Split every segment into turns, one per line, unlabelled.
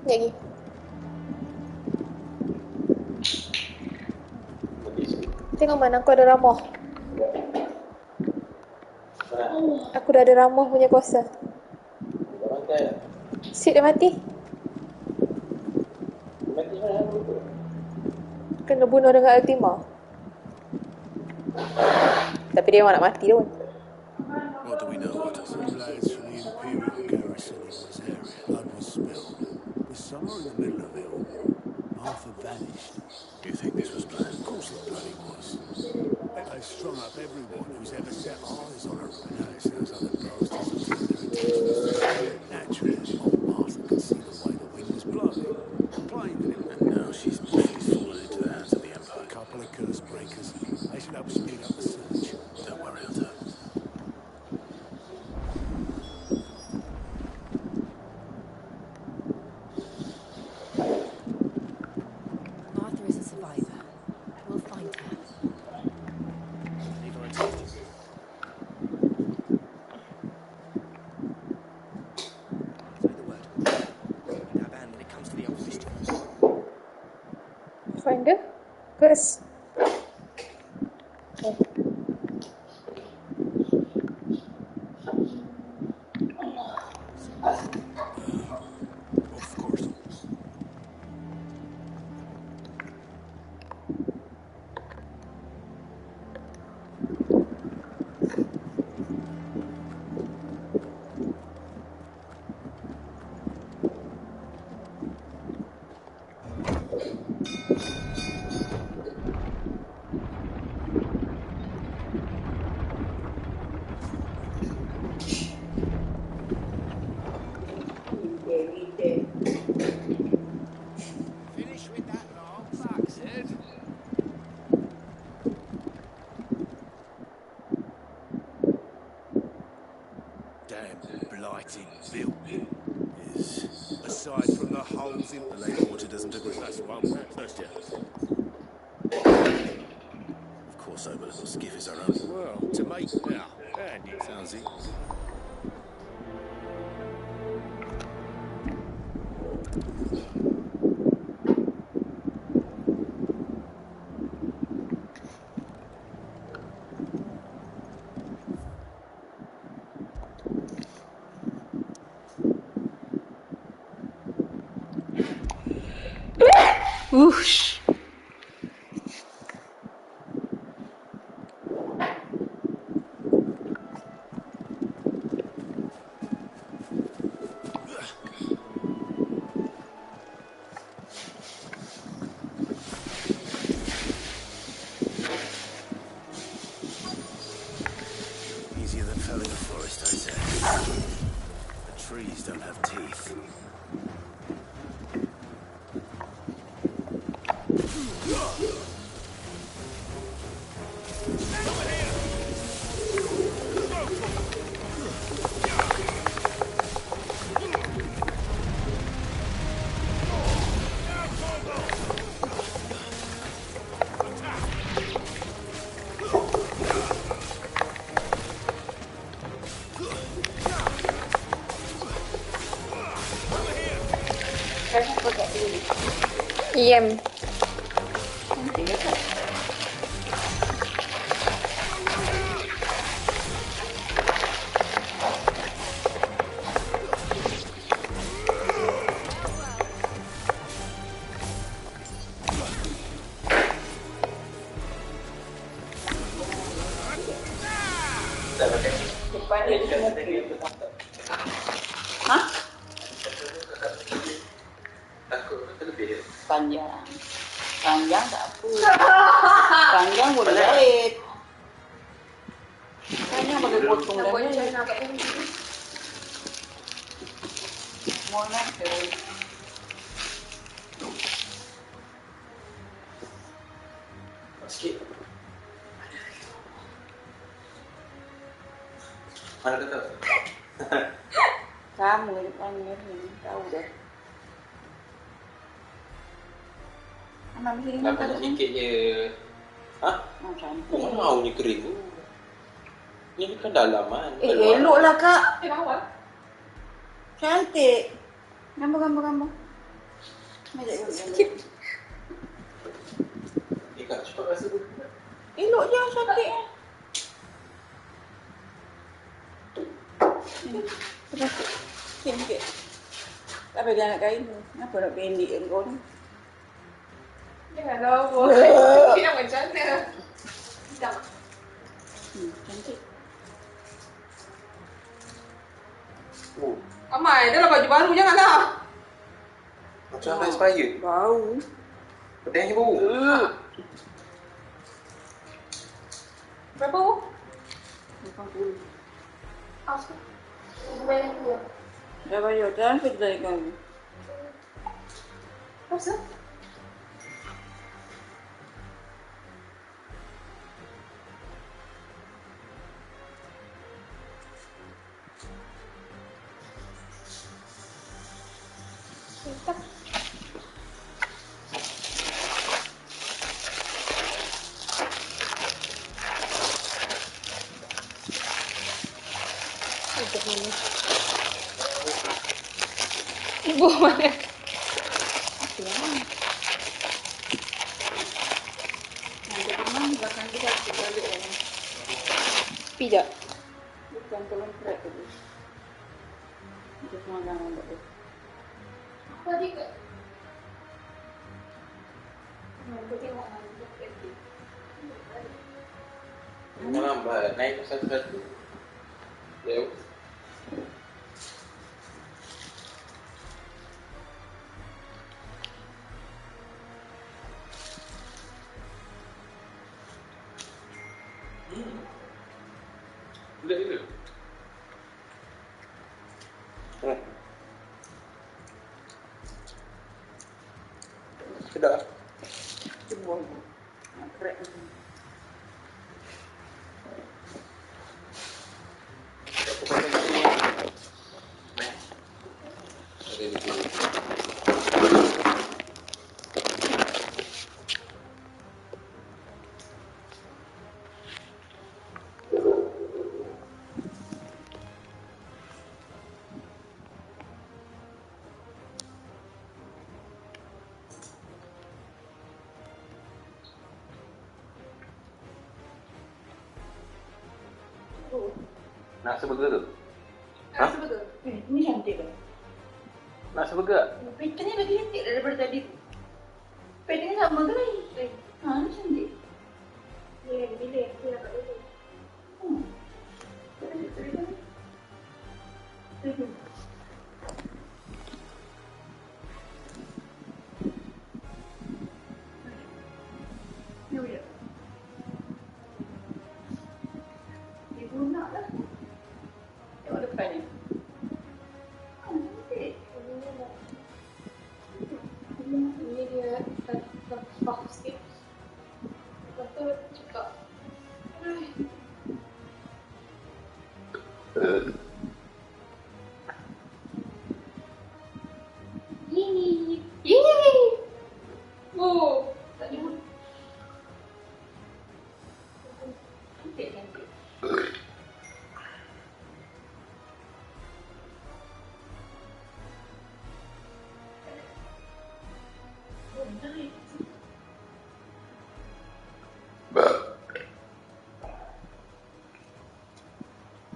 Lagi. Tengok mana aku ada ramah. Aku dah ada ramah punya kuasa. Sip dah mati.
Mati mana?
Kena bunuh dengan Ultima. Tapi dia memang nak mati tu.
What do we know? Some lads from the Imperial garrison in this area. Blood was spilled. But somewhere in the middle of it all, Arthur vanished. You think this was planned? Of course it bloody was. They strung up everyone who's ever set eyes on her. And now it sounds like the bastards have turned their attention to her. Naturally, old Martha could see the way the wind was blowing. Plain that it. And now she's fallen into the hands of the Empire. A couple of curse breakers. They should help speed up the search. Don't worry, Arthur.
Martha is a survivor. We'll find her.
Leave her untested. Say the word. Now, band when it comes to the old festivals.
Find her. Curse. Okay.
Of course. Finish with that long backside. Damn blighted building is. Aside from the holes in the lake water doesn't agree. That's one first year.
Of course, our little skiff is our own.
Well, to make now. And it sounds it.
Whoosh.
Easier than felling a forest, I say. The trees don't have teeth.
Yam.
Hah? Panjang. Panjang tak apa. Panjang boleh jahit. Panjang boleh potong dan jahit. Mana tu?
Sikit. Mana kata?
Kamu yang panggil ni tahu dah. Anak mesti dengan
Nampak sikit je. Hah?
cantik.
Mau ni kering tu. Ni kan dalaman.
Eloklah kak. Cantik. Gambar. Macam tu.
Kak, cepat rasa tu.
Elok je sakit. Lepas tu, sikit. Tak pegang nak kain tu. Kenapa nak pendek kau ni?
Janganlah buat. Dia macam mana? Hitam.
Cantik.
Oh,
Amai, dah lah baju baru, janganlah.
macam dah expired.
Bau.
Pedangnya bau.
Berapa?
80.
Asal. Bayar dua.
Dah bayar. Transfer tu dari kau.
Asal? Hitam. Ibu mana?
Nanti memang belakang kita balik orang.
Pijak.
Bukan tolong track tu. Itu semua jangan buat tu.
Tadi ke? Nanti tengok nanti.
Lambat, naik satu-satu. Ya. Boleh ke? Sedap.
Cuma nak track tu.
Ada di sini. Nak seburger tu? Ha?
Betul.
Ni cantik kan?
Nak seburger?
Pattern ni lagi cantik daripada tadi tu. Pattern ni sama ke lain? Ha, ni cantik.
Bila dia dapat dulu.
Ibu nak lah. Tengok depan ni. Cantik.
Ini dia terpaksa sikit. Lepas tu cakap. Ini. Oh, tak jumpa.
Cantik, cantik.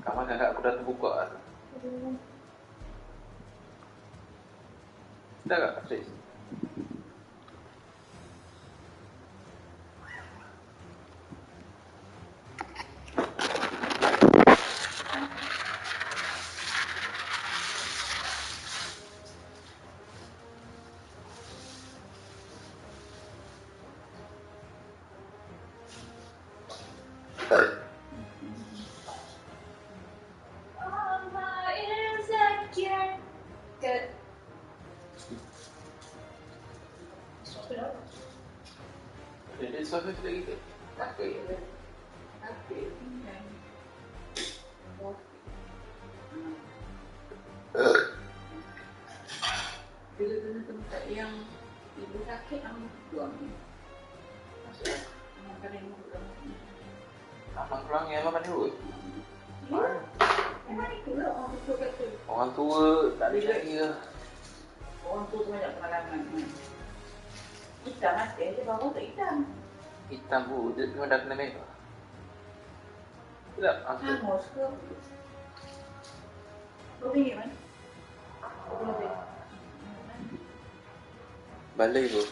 Kamar kakak aku dah terbuka lah. Dah kak? Cik. Dia suara sudah gitu. Tak apa.
Bila kena tempat yang ibu sakit, aku buang ni. Maksudnya, makan yang mudah.
Abang pulang yang makan dulu.
Memang itulah orang tua kata.
Orang tua tak ada lagi lah.
Orang tua tu banyak pengalaman. Hitam aja, di bawah tuh hitam.
Hitam cuma dark merah. Tidak,
Hangus ke. Lebih gimana? Lebih.
Balik bro.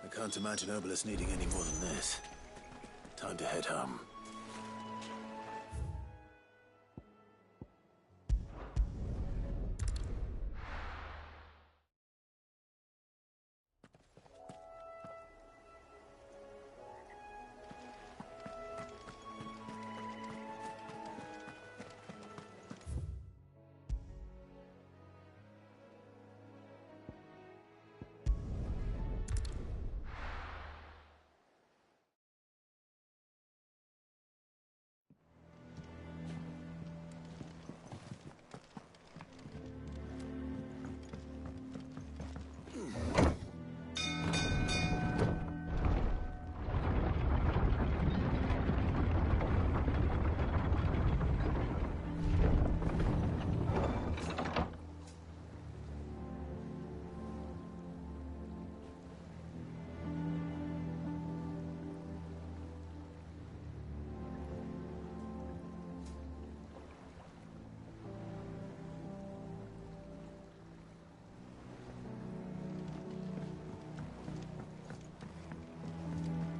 I can't imagine Obelisk needing any more than this. Time to head home.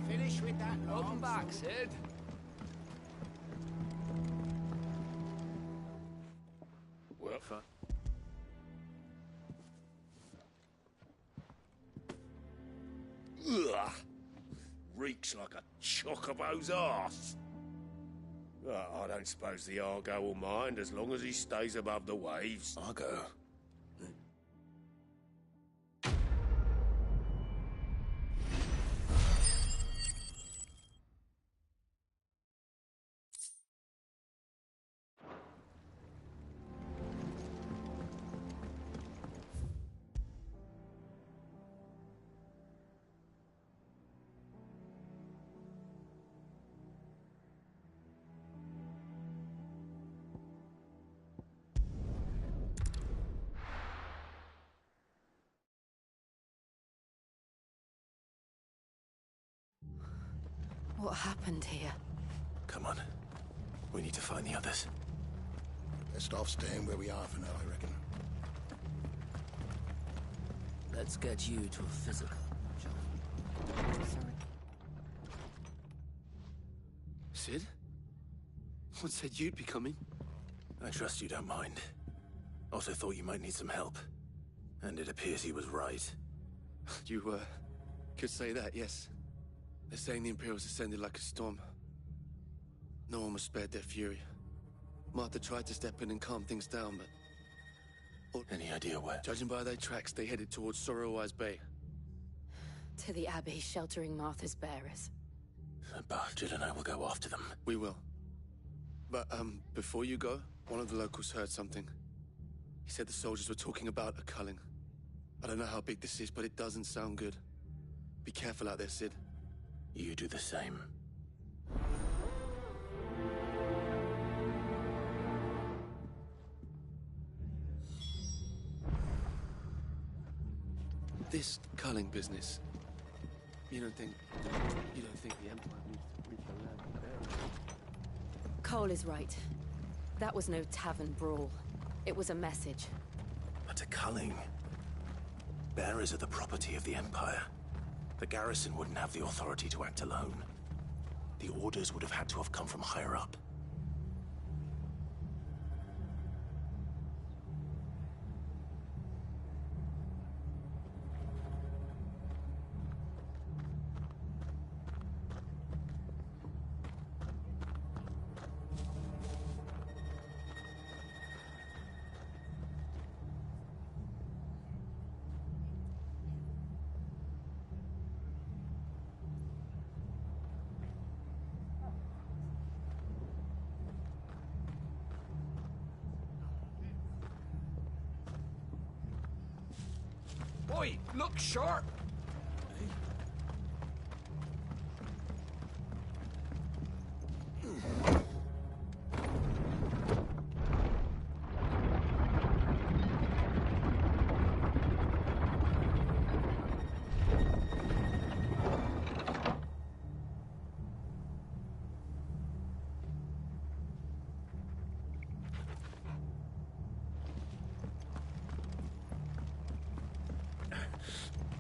Finish with that. Welcome back, Sid. Well, fine. Ugh. Reeks like a chocobo's arse. I don't suppose the Argo will mind as long as he stays above the waves.
Argo?
What happened here?
Come on. We need to find the others.
Best off staying where we are for now, I reckon.
Let's get you to a physical, John. Sorry.
Sid? What said you'd be coming?
I trust you don't mind. Also thought you might need some help. And it appears he was right.
You, could say that, yes. They're saying the Imperials ascended like a storm. No one was spared their fury. Martha tried to step in and calm things down, but...
Any idea where?
Judging by their tracks, they headed towards Sorrowwise Bay.
To the Abbey, sheltering Martha's bearers.
But Jill and I will go after them.
We will. But, before you go, one of the locals heard something. He said the soldiers were talking about a culling. I don't know how big this is, but it doesn't sound good. Be careful out there, Sid.
You do the same.
This culling business. You don't think the Empire needs to reach a land there?
Cole is right. That was no tavern brawl. It was a message.
But a culling. Bearers are the property of the Empire. The garrison wouldn't have the authority to act alone. The orders would have had to have come from higher up.
Oi, look sharp.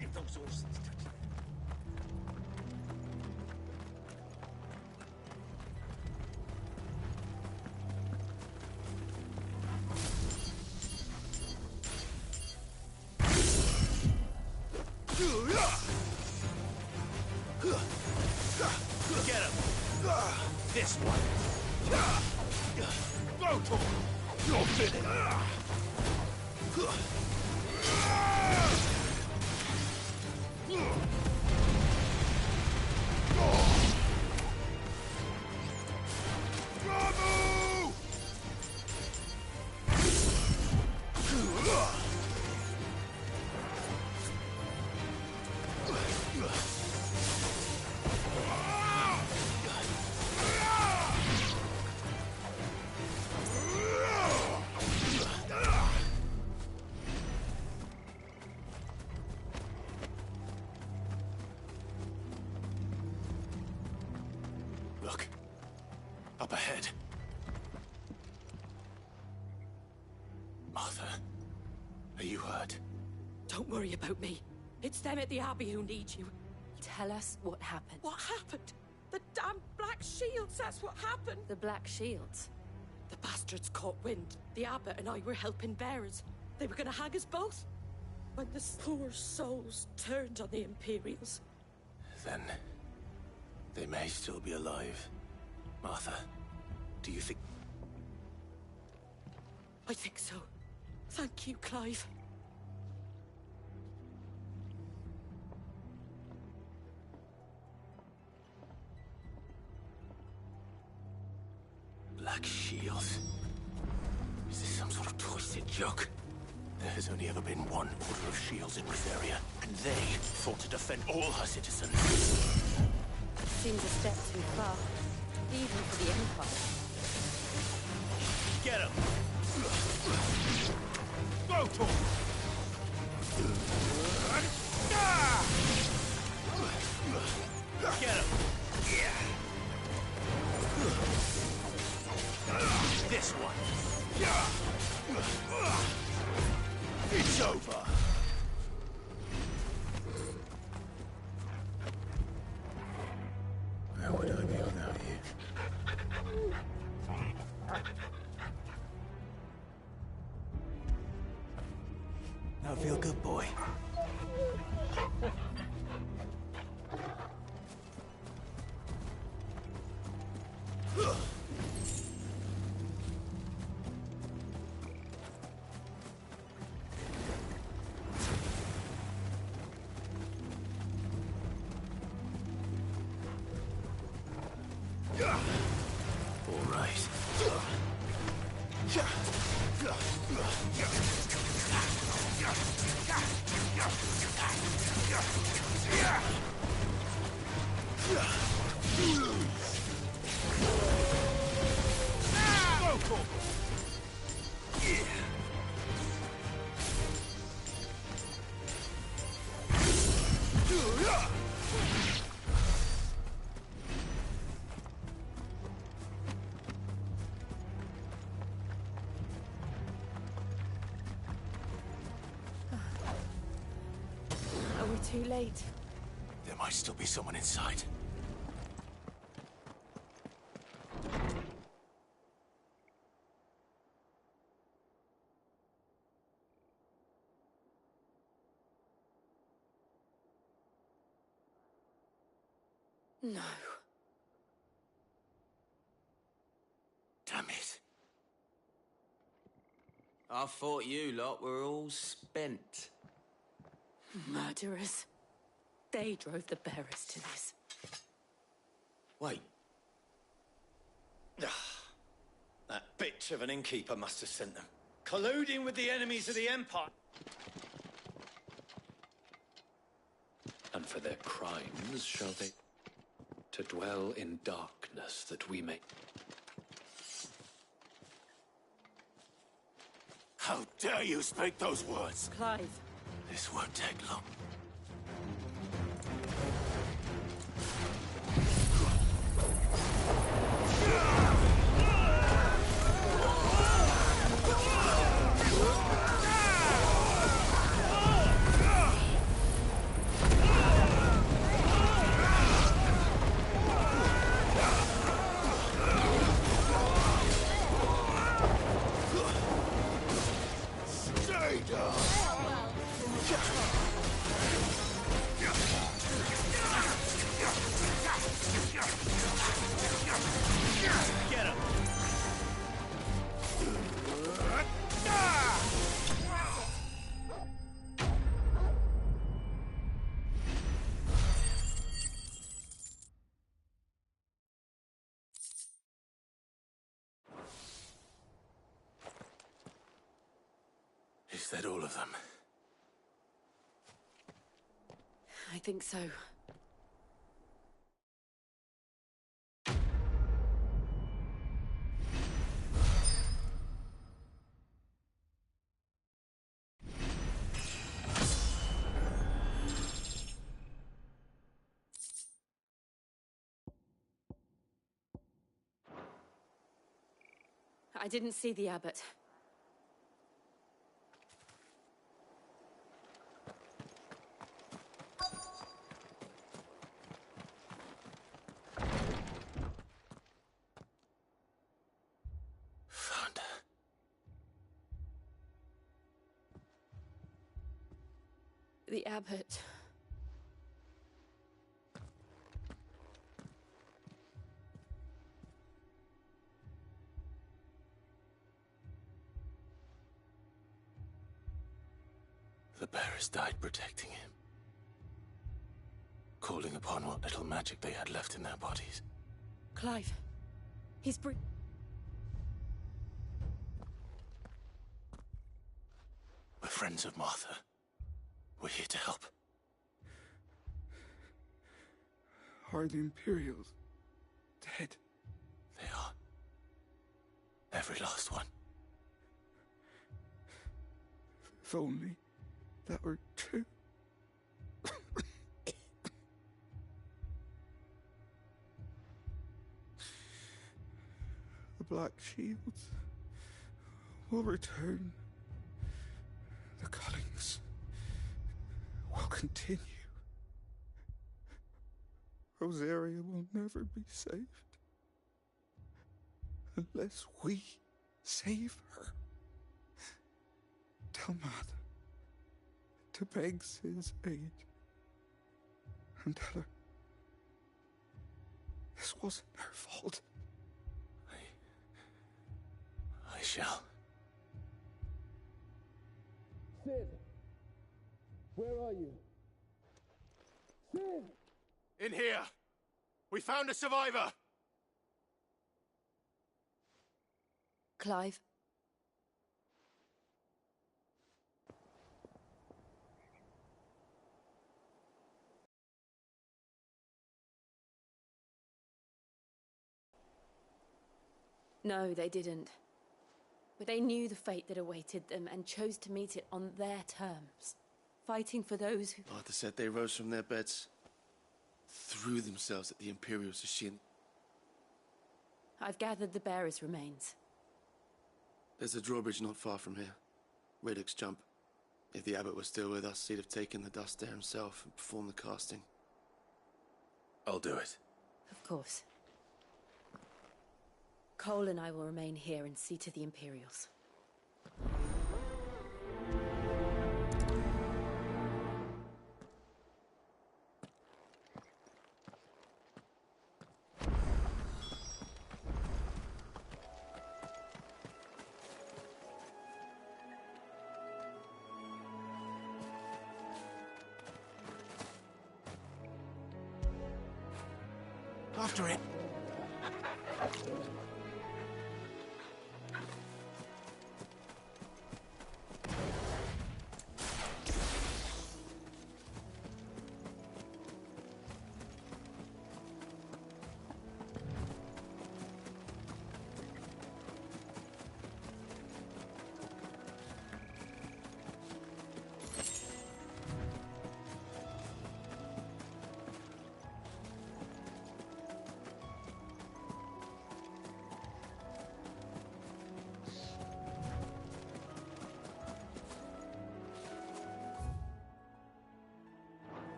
If those horses touch
Get him! This one! Go to him! You're finished! Look. Up ahead. Martha, are you hurt?
Don't worry about me. It's them at the Abbey who need you.
Tell us what happened.
What happened? The damn Black Shields, that's what happened.
The Black Shields?
The bastards caught wind. The Abbot and I were helping bearers. They were gonna hang us both. When the poor souls turned on the Imperials.
Then they may still be alive. Martha, do you think...
I think so. Thank you, Clive.
Black Shields? Is this some sort of twisted joke? There has only ever been one Order of Shields in Riveria, and they fought to defend all her citizens.
Seems a step too far, even for the Empire.
Get him! Go to him! Get him! This one! It's over! Where would I be without you? Now feel good, boy. All right.
Are we too late?
There might still be someone inside.
No.
Damn it.
I thought you lot were all spent.
Murderers. They drove the bearers to this.
Wait. That bitch of an innkeeper must have sent them. Colluding with the enemies of the Empire.
for their crimes, shall they? To dwell in darkness that we may...
How dare you speak those words?
Clive.
This won't take long. Is that all of them?
I think so. I didn't see the abbot.
Found her.
The abbot.
The bearers died protecting him. Calling upon what little magic they had left in their bodies.
Clive. He's
We're friends of Martha. We're here to help.
Are the Imperials dead?
They are. Every last one.
If only that were true. The Black Shields will return. The cullings will continue. Rosaria will never be saved unless we save her. Tell Mother to beg Sid's aid and tell her this wasn't her fault.
I shall.
Sid! Where are you? Sid!
In here! We found a survivor!
Clive. No, they didn't. But they knew the fate that awaited them and chose to meet it on their terms. Fighting for those who...
Martha said they rose from their beds, threw themselves at the Imperial's Shin.
I've gathered the bearer's remains.
There's a drawbridge not far from here. Riddick's jump. If the abbot was still with us, he'd have taken the dust there himself and performed the casting.
I'll do it.
Of course. Cole and I will remain here and see to the Imperials.
After it.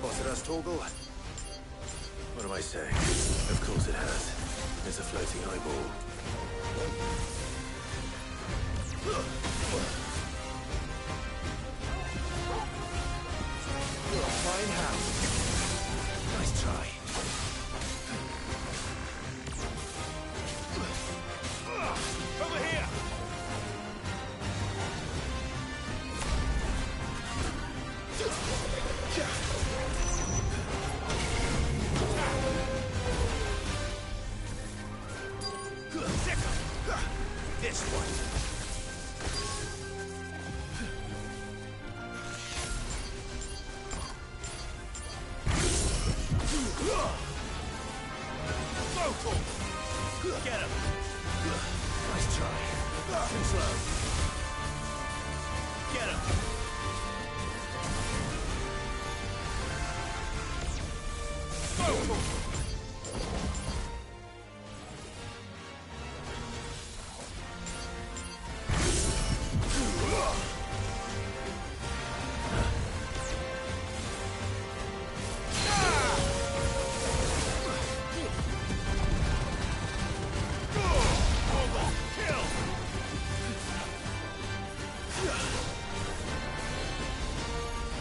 spotted us, Torgal? What am I saying? Of course it has. It's a floating eyeball. Fine house. Nice try.
Over here! This one. Local. Get him.
Nice try. Too slow.
Get him. Local.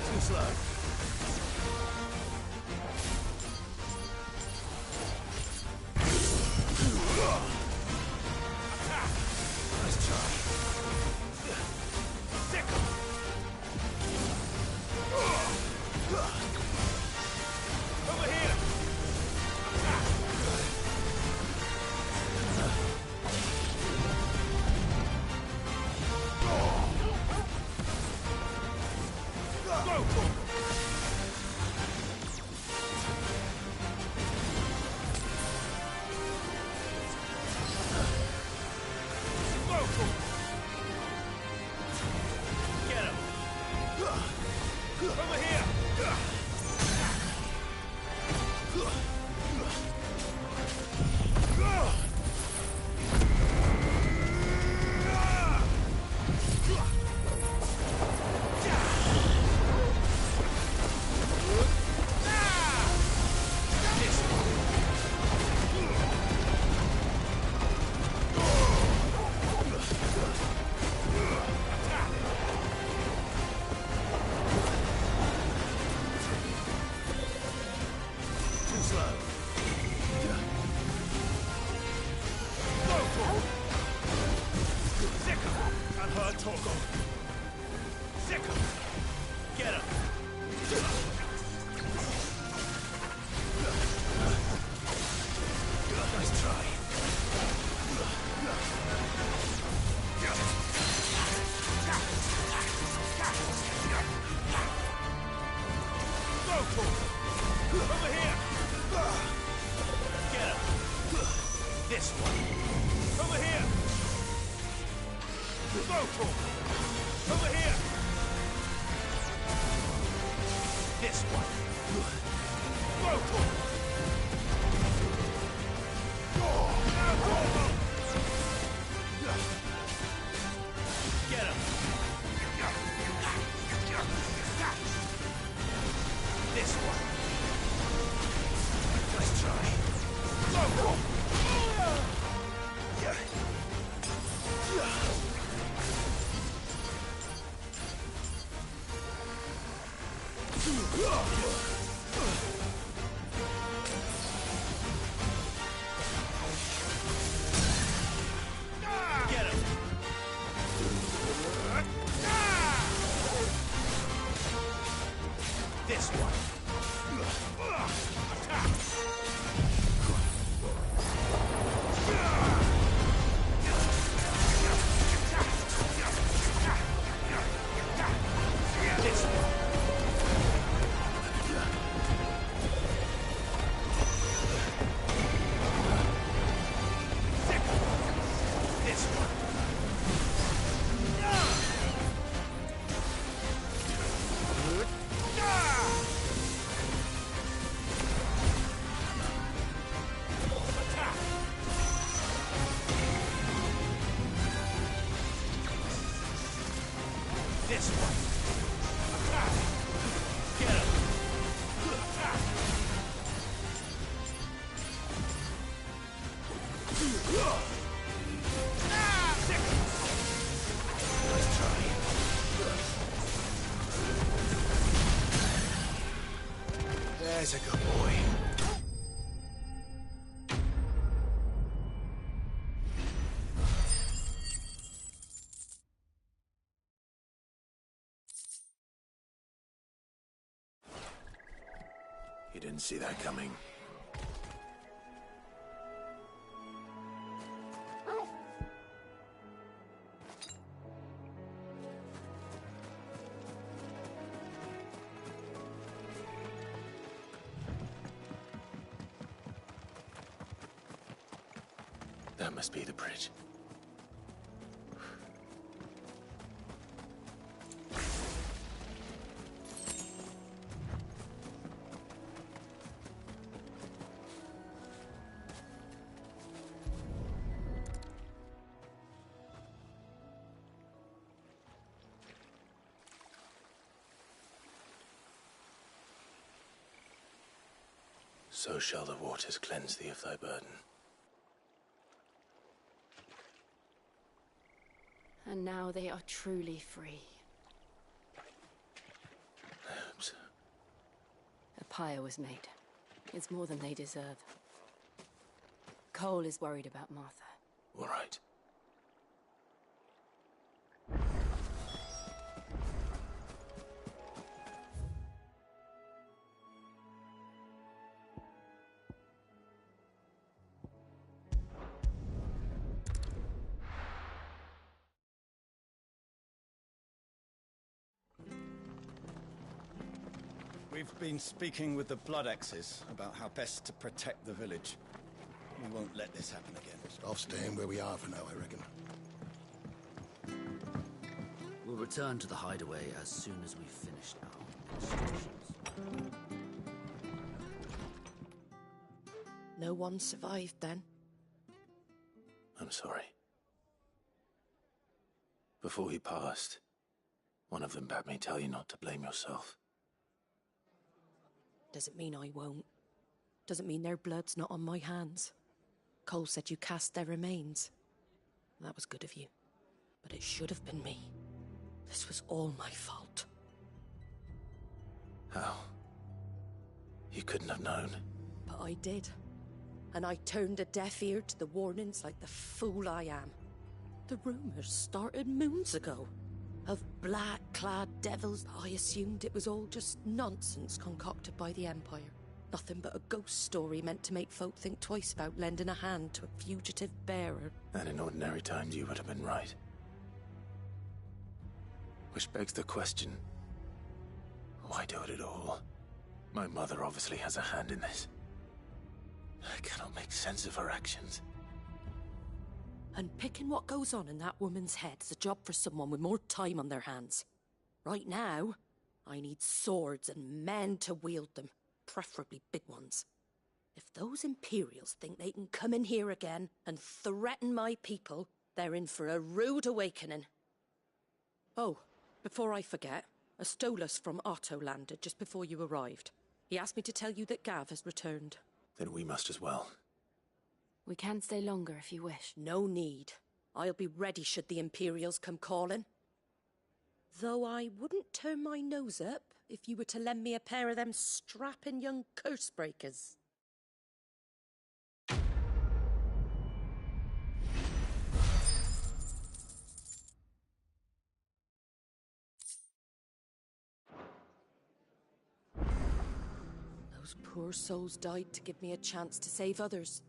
Too slow. Nice try.
Sick. Over here. Local. Local. Get him. Over here.
Too slow.
Local. Sick him. I've heard Torgal. Sick him. Get him.
Nice try.
Local. Over here. Get him. This one. Over here. Local. Over here. This one. Local. Get him. This one.
Nice try.
Local.
There's a good boy. You didn't see that coming. That must be the bridge. So shall the waters cleanse thee of thy burden.
And now they are truly free.
I hope so.
A pyre was made. It's more than they deserve. Cole is worried about Martha.
All right.
We've been speaking with the Blood Axes about how best to protect the village. We won't let this happen again.
Off staying where we are for now, I reckon.
We'll return to the hideaway as soon as we've finished our instructions.
No one survived then?
I'm sorry. Before he passed, one of them bade me tell you not to blame yourself.
Doesn't mean I won't. Doesn't mean their blood's not on my hands. Cole said you cast their remains. That was good of you. But it should have been me. This was all my fault.
How? You couldn't have known.
But I did. And I turned a deaf ear to the warnings like the fool I am. The rumors started moons ago. Of black-clad devils. I assumed it was all just nonsense concocted by the Empire. Nothing but a ghost story meant to make folk think twice about lending a hand to a fugitive bearer.
And in ordinary times you would have been right. Which begs the question, why do it at all? My mother obviously has a hand in this. I cannot make sense of her actions.
And picking what goes on in that woman's head is a job for someone with more time on their hands. Right now, I need swords and men to wield them, preferably big ones. If those Imperials think they can come in here again and threaten my people, they're in for a rude awakening. Oh, before I forget, a Stolas from Otto landed just before you arrived. He asked me to tell you that Gav has returned.
Then we must as well.
We can stay longer if you wish.
No need. I'll be ready should the Imperials come calling. Though I wouldn't turn my nose up if you were to lend me a pair of them strapping young curse-breakers. Those poor souls died to give me a chance to save others.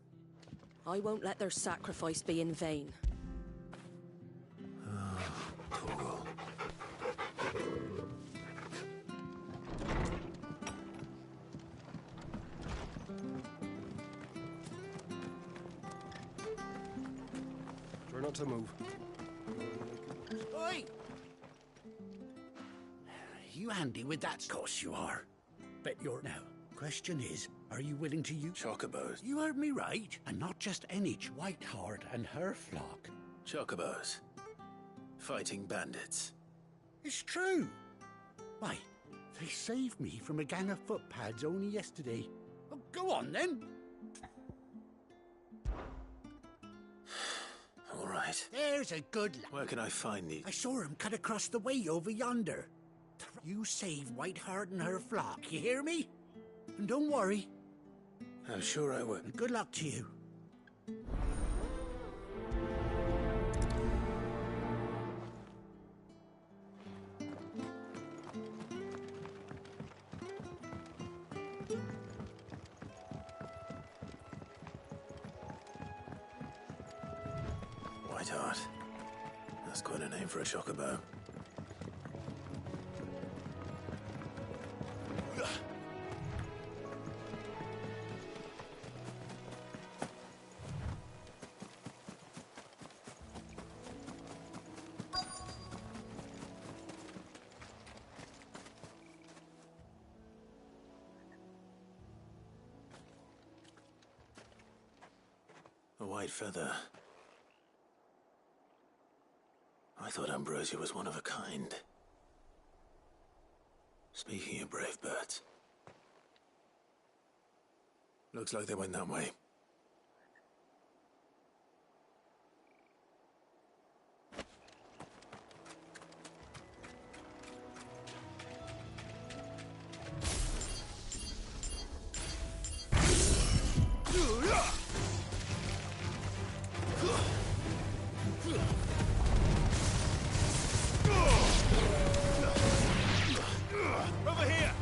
I won't let their sacrifice be in vain.
Cool.
Try not to move.
Oi! You handy with that? Of course you are. Bet you're now. Question is, are you willing to use
Chocobos?
You heard me right. And not just any Whiteheart and her flock.
Chocobos. Fighting bandits.
It's true. Why, they saved me from a gang of footpads only yesterday. Oh, go on then.
All right.
There's a good lad.
Where can I find these?
I saw him cut across the way over yonder. You save Whiteheart and her flock, you hear me? And don't worry.
I'm sure I will.
And good luck to you.
Whiteheart. That's quite a name for a chocobo. A white feather. I thought Ambrosia was one of a kind. Speaking of brave birds. Looks like they went that way.
Over here!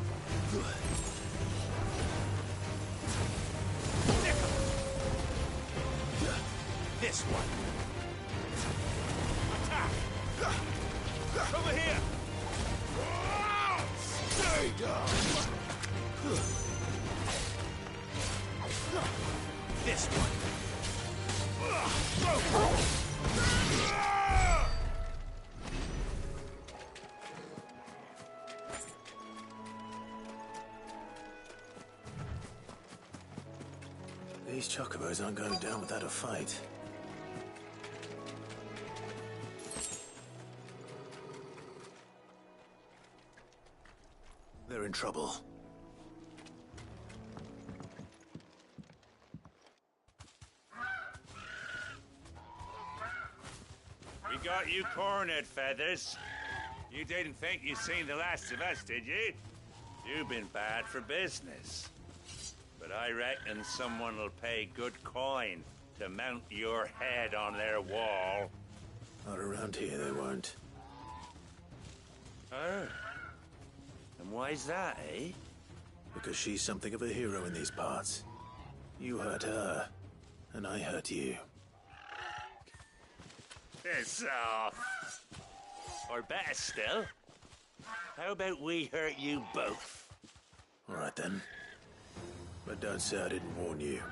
This one. Attack! Over here! Stay down! This one. Go!
These chocobos aren't going down without a fight. They're in trouble.
We got you cornered, Feathers. You didn't think you'd seen the last of us, did you? You've been bad for business. But I reckon someone will pay good coin to mount your head on their wall.
Not around here, they won't.
Oh. And why's that, eh?
Because she's something of a hero in these parts. You hurt her, and I hurt you.
Piss off. Or better still, how about we hurt you both?
All right, then. But don't say I didn't warn you.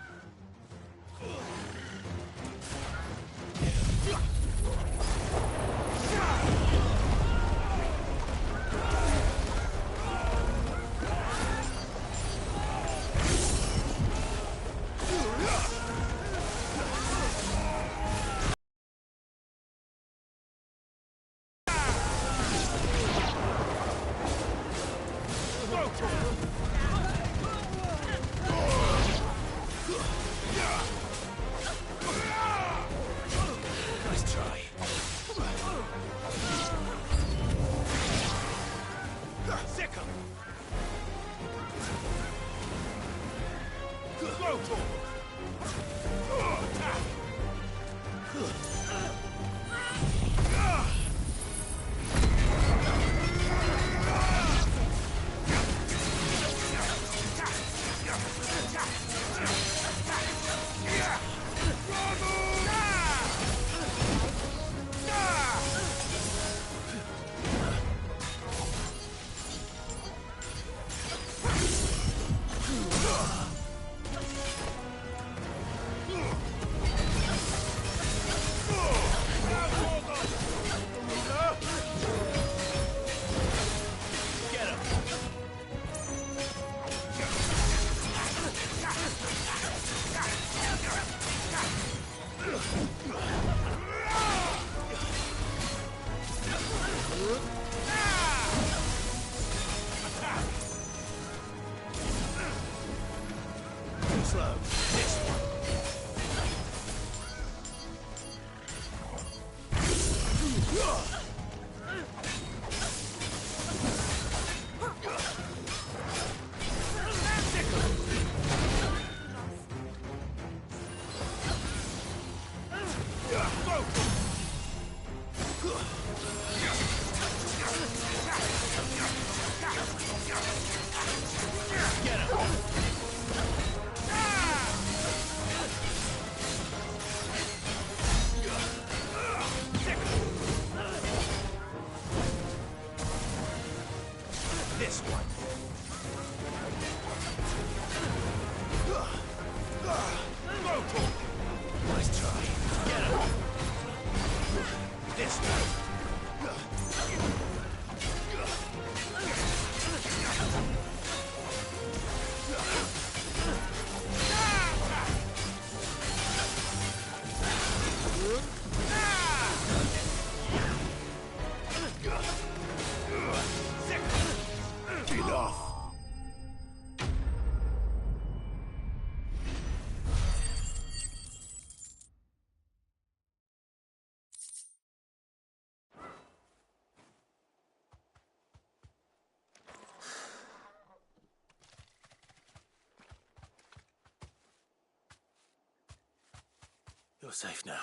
You're safe now.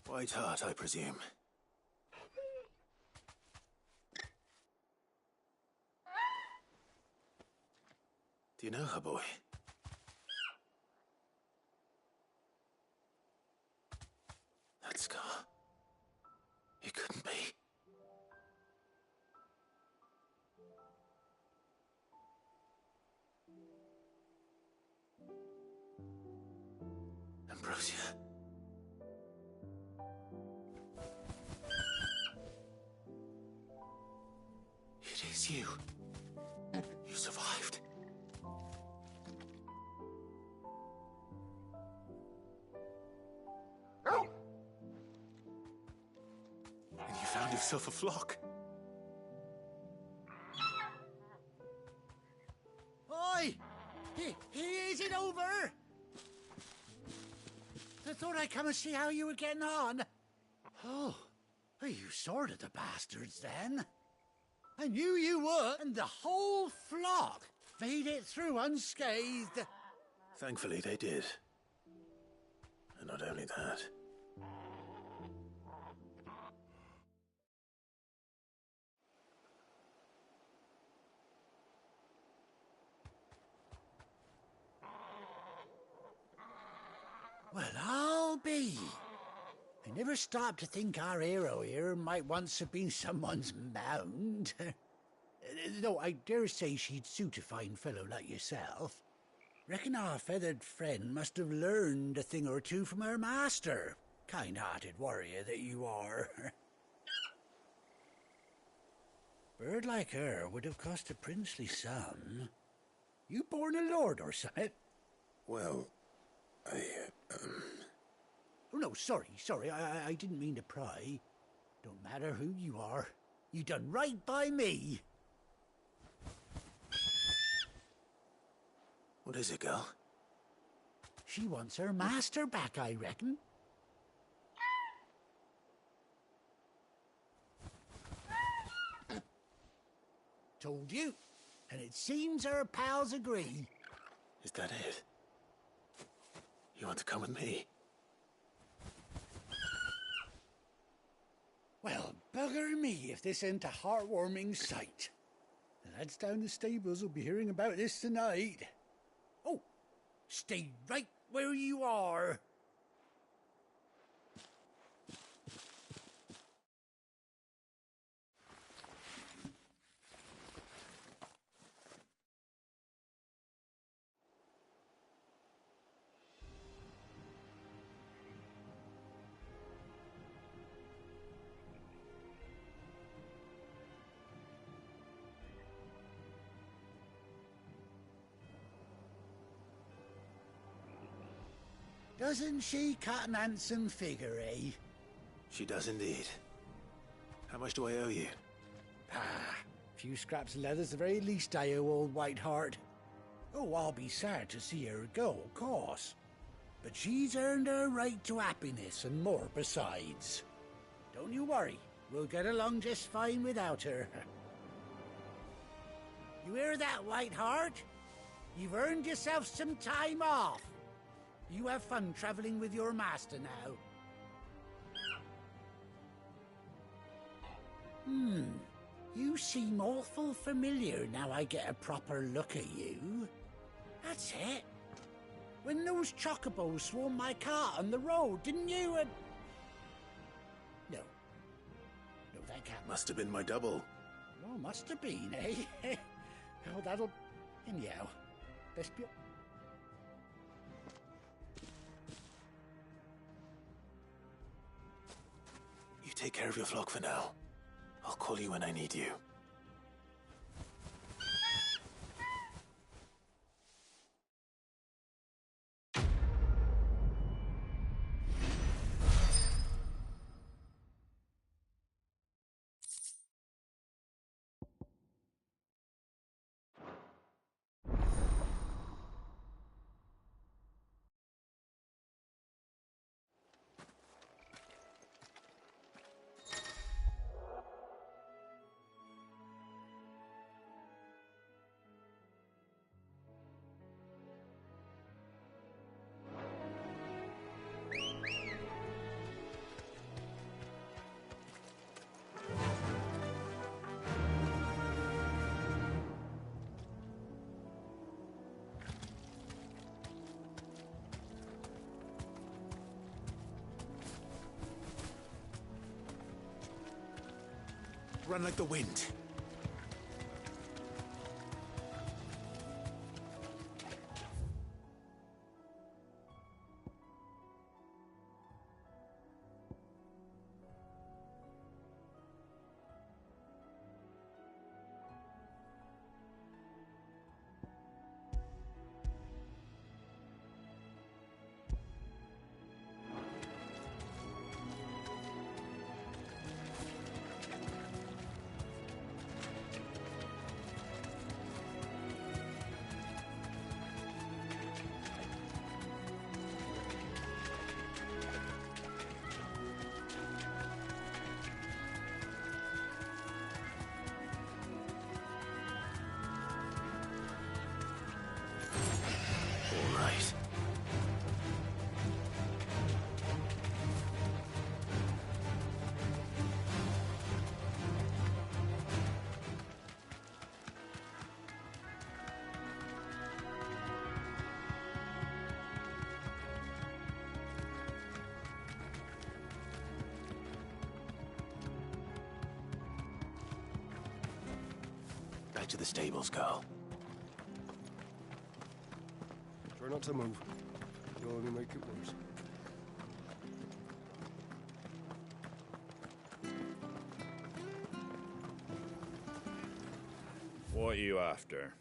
White Hart, I presume. Do you know her, boy? That scar. It couldn't be. Ambrosia. It is you. You survived. And you found yourself a flock.
Oi! Is it over? I thought I'd come and see how you were getting on. Oh, you sorted the bastards then. I knew you would, and the whole flock made it through unscathed.
Thankfully, they did. And not only that.
Well, I'll be. I never stopped to think our hero here might once have been someone's mount. Though I dare say she'd suit a fine fellow like yourself. Reckon our feathered friend must have learned a thing or two from her master. Kind-hearted warrior that you are. Bird like her would have cost a princely sum. You born a lord or something?
Well,
Oh, no, sorry. I didn't mean to pry. Don't matter who you are. You done right by me.
What is it, girl?
She wants her master back, I reckon. Told you. And it seems her pals agree.
Is that it? You want to come with me?
Well, bugger me if this ain't a heartwarming sight. The lads down the stables will be hearing about this tonight. Oh, stay right where you are. Doesn't she cut an handsome figure, eh?
She does indeed. How much do I owe you?
A few scraps of leather's the very least I owe old White Hart. Oh, I'll be sad to see her go, of course. But she's earned her right to happiness and more besides. Don't you worry, we'll get along just fine without her. You hear that, White Hart? You've earned yourself some time off. You have fun traveling with your master now. You seem awful familiar now I get a proper look at you. That's it. When those chocobos swarmed my cart on the road, didn't you? No, that can't.
Must have been my double.
Oh, must have been, eh? Oh, that'll... Anyhow, best be...
You take care of your flock for now. I'll call you when I need you.
run like the wind.
All right.
Back to the stables, girl.
Try not to move. You'll only make it worse.
What are you after?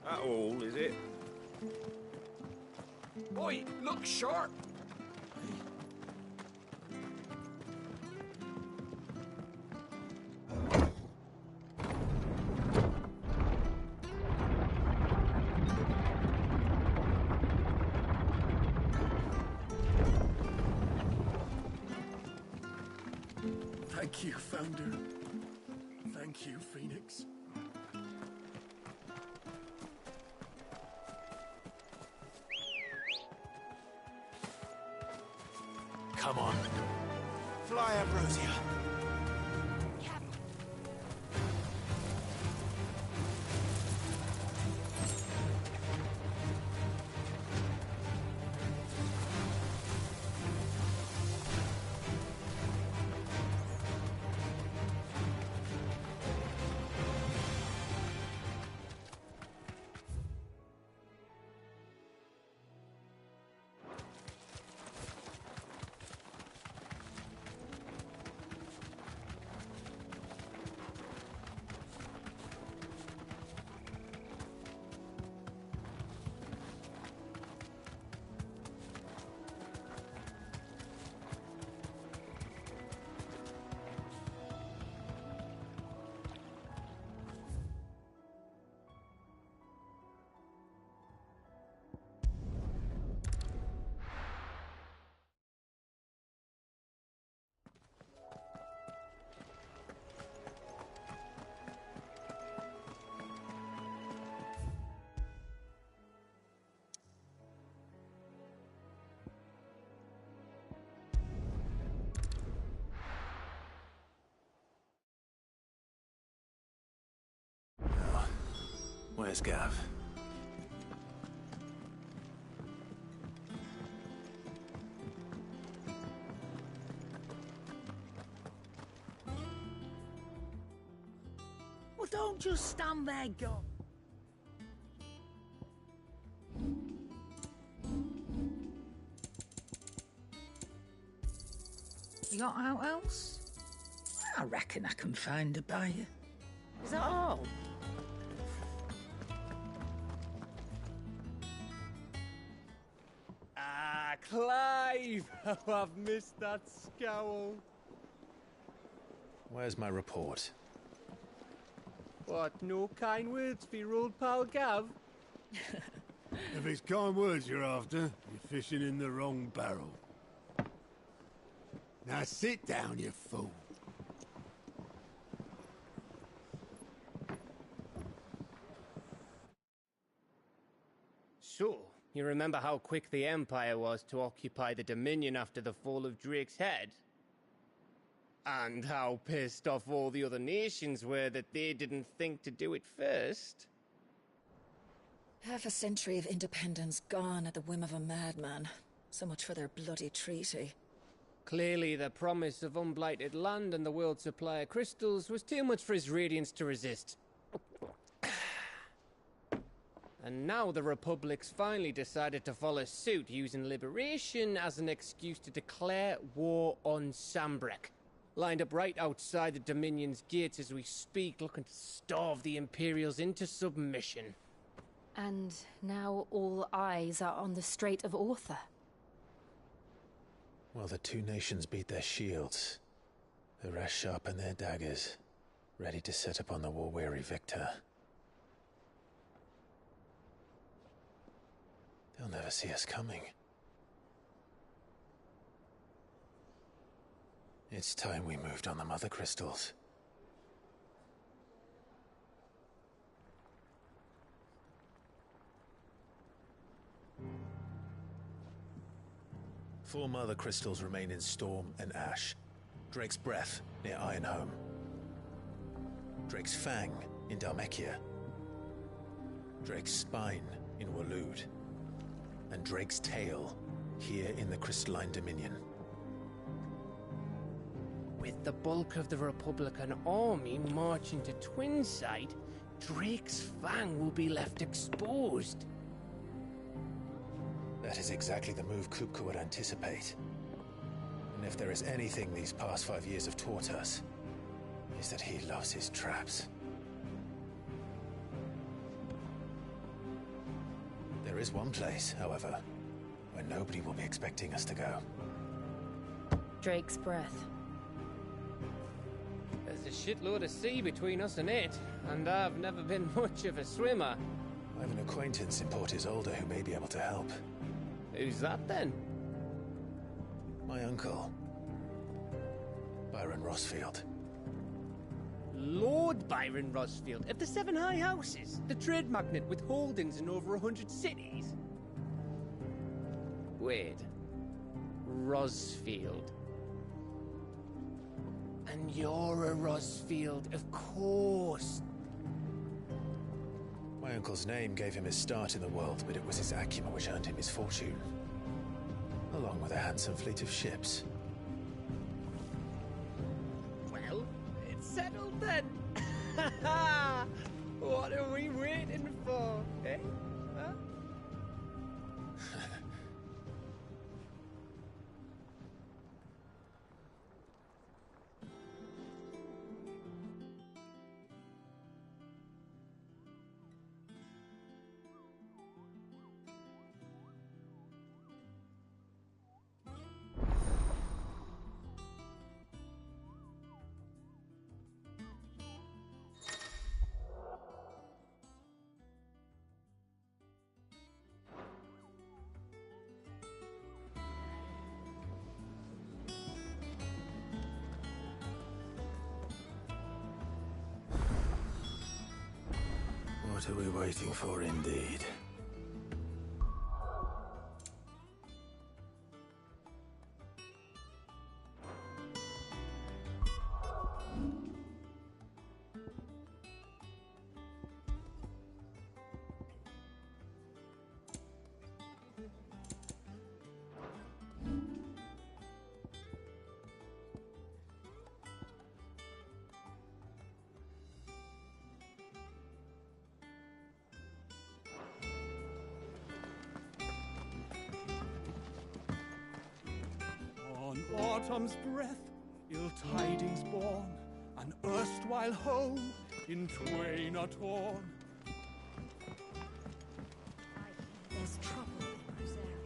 That all, is it?
Oi, look sharp!
Thank you, Founder. Thank you, Phoenix.
Come on. Fly, Ambrosia.
Where's Gav?
Well, don't just stand there, go. You got out else? I reckon I can find a buyer. Is that all?
Ah, Clive! Oh, I've missed that scowl.
Where's my report?
What, no kind words for your old pal Gav?
If it's kind words you're after, you're fishing in the wrong barrel. Now sit down, you fool.
So, you remember how quick the Empire was to occupy the Dominion after the fall of Drake's head? And how pissed off all the other nations were that they didn't think to do it first?
Half a century of independence gone at the whim of a madman. So much for their bloody treaty.
Clearly, the promise of unblighted land and the world's supply of crystals was too much for his radiance to resist. And now the Republic's finally decided to follow suit, using liberation as an excuse to declare war on Sambrek. Lined up right outside the Dominion's gates as we speak, looking to starve the Imperials into submission.
And now all eyes are on the Strait of Author.
While the two nations beat their shields, the rest sharpen their daggers, ready to set upon the war-weary victor. They'll never see us coming. It's time we moved on the Mother Crystals. Four Mother Crystals remain in Storm and Ash. Drake's Breath near Ironhome. Drake's Fang in Dhalmekia. Drake's Spine in Waloed. And Drake's Tail here in the Crystalline Dominion.
With the bulk of the Republican army marching to Twinside, Drake's Fang will be left exposed.
That is exactly the move Kupka would anticipate. And if there is anything these past 5 years have taught us, is that he loves his traps. There is one place, however, where nobody will be expecting us to go.
Drake's Breath.
There's a shitload of sea between us and it, and I've never been much of a swimmer.
I have an acquaintance in Port Isolde who may be able to help.
Who's that then?
My uncle, Byron Rosfield.
Lord Byron Rosfield of the Seven High Houses, the trade magnate with holdings in over 100 cities. Wait, Rosfield. And you're a Rosfield, of course.
My uncle's name gave him his start in the world, but it was his acumen which earned him his fortune. Along with a handsome fleet of ships.
Well, it's settled then. What are we waiting for, eh? Huh?
What are we waiting for, indeed?
On autumn's breath, ill tidings born, an erstwhile home in twain are torn.
There's trouble in Rosaria.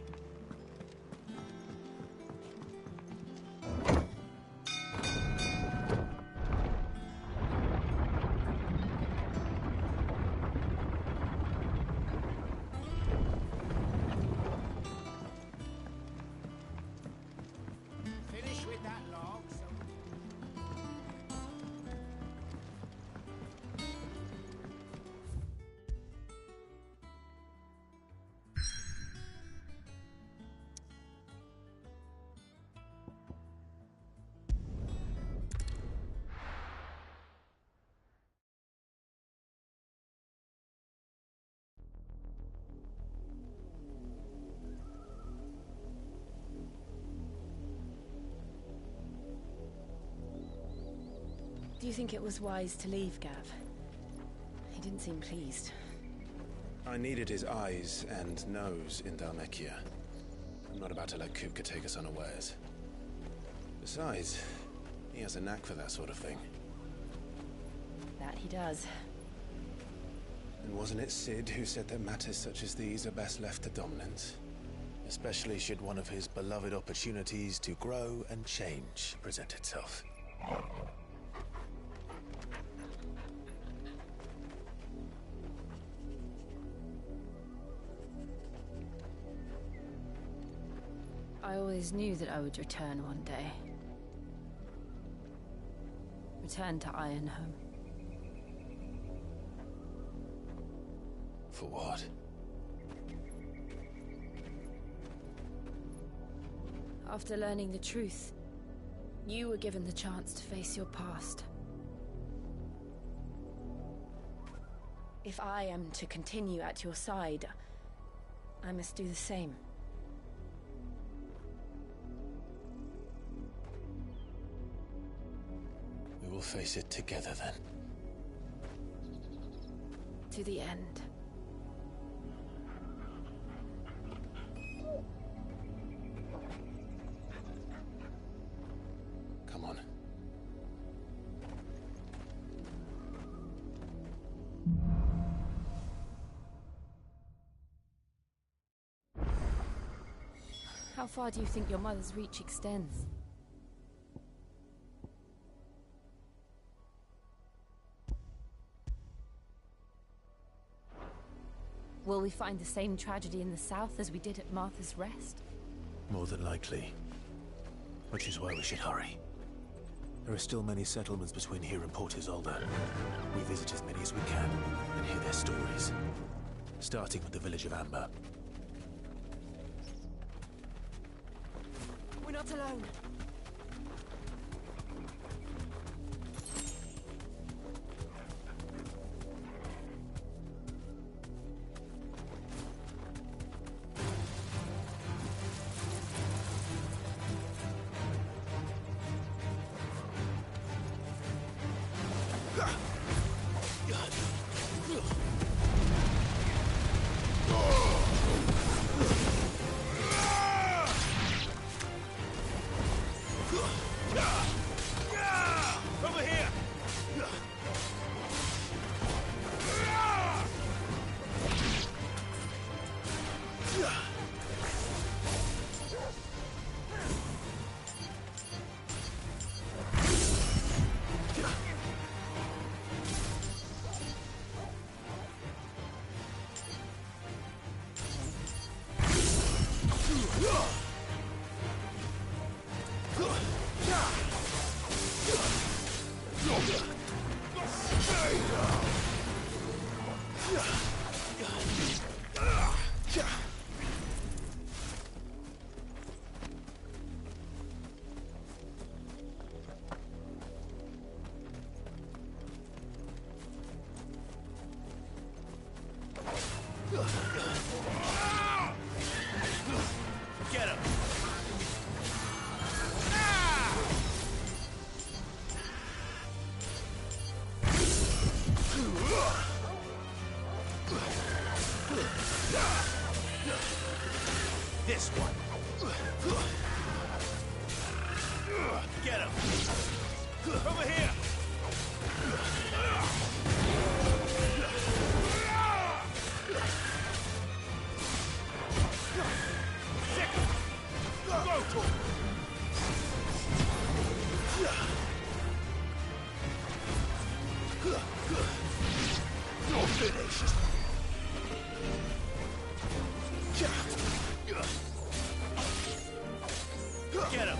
Finish with that log,
Do you think it was wise to leave, Gav? He didn't seem pleased.
I needed his eyes and nose in Dhalmekia. I'm not about to let Kupka take us unawares. Besides, he has a knack for that sort of thing.
That he does.
And wasn't it Sid who said that matters such as these are best left to dominance? Especially should one of his beloved opportunities to grow and change present itself.
I always knew that I would return one day. Return to Ironhome.
For what?
After learning the truth, you were given the chance to face your past. If I am to continue at your side, I must do the same.
We will face it together then.
To the end.
Come on.
How far do you think your mother's reach extends? Will we find the same tragedy in the south as we did at Martha's Rest?
More than likely. Which is why we should hurry. There are still many settlements between here and Port Isolde. We visit as many as we can and hear their stories. Starting with the village of Amber.
We're not alone.
Over here! Get him! This one. Get him! Over here! Sick him! Go to him! You're finished! Get him!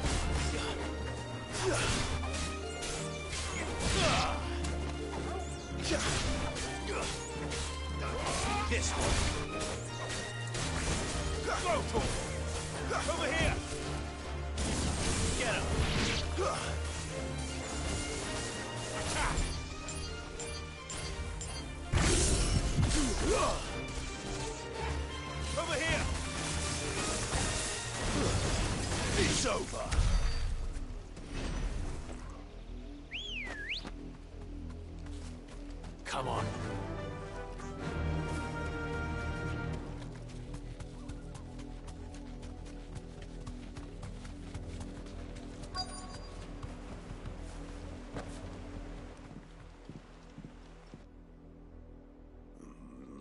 This one. Go to him! Over here! Get him! Over here! It's over!
Come on.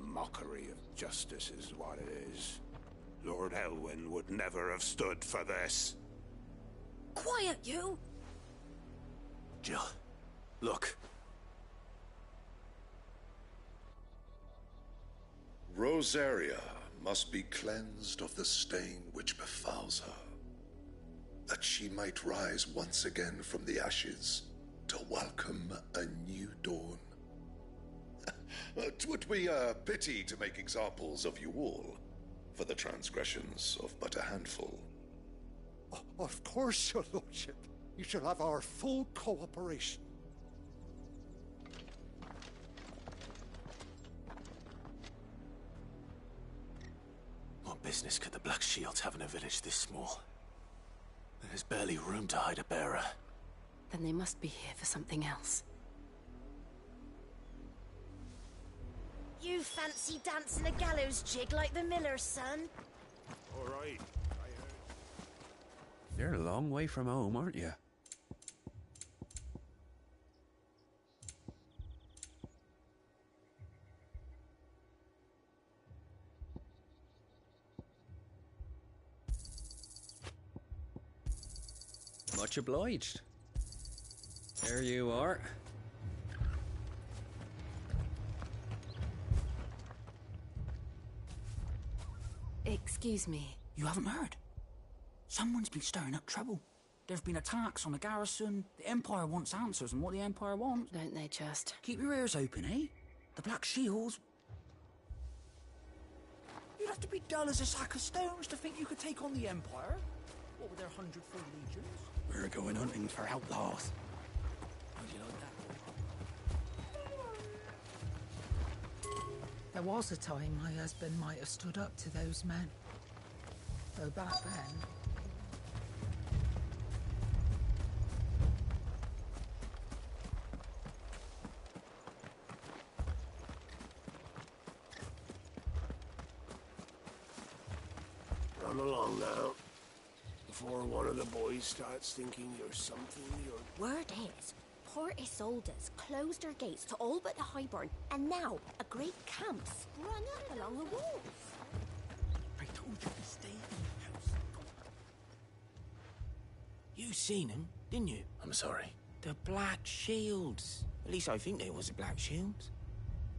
Mockery of justice is what it is. Lord Elwyn would never have stood for this.
Quiet, you!
Jill, look.
Rosaria must be cleansed of the stain which befouls her, that she might rise once again from the ashes to welcome a new dawn. 'Twould be a pity to make examples of you all, for the transgressions of but a handful.
Of course, your lordship. You shall have our full cooperation.
What business could the Black Shields have in a village this small? There's barely room to hide a bearer.
Then they must be here for something else.
You fancy dancing a gallows jig like the miller's son?
All right.
You're a long way from home, aren't you? Much obliged. There you are.
Excuse me.
You haven't heard? Someone's been stirring up trouble. There've been attacks on the garrison. The Empire wants answers, and what the Empire wants...
Don't they just?
Keep your ears open, eh? The Black Shields... You'd have to be dull as a sack of stones to think you could take on the Empire. What with their 100-foot legions?
We're going hunting for outlaws.
How'd you like that?
There was a time my husband might have stood up to those men. Though back then...
Run along now. Before one of the boys starts thinking you're something you're...
Word is, Port Isolde's closed her gates to all but the Highborn, and now a great camp sprung up along the walls.
I told you to stay in the house. You seen him, didn't you?
I'm sorry.
The Black Shields. At least I think they was the Black Shields.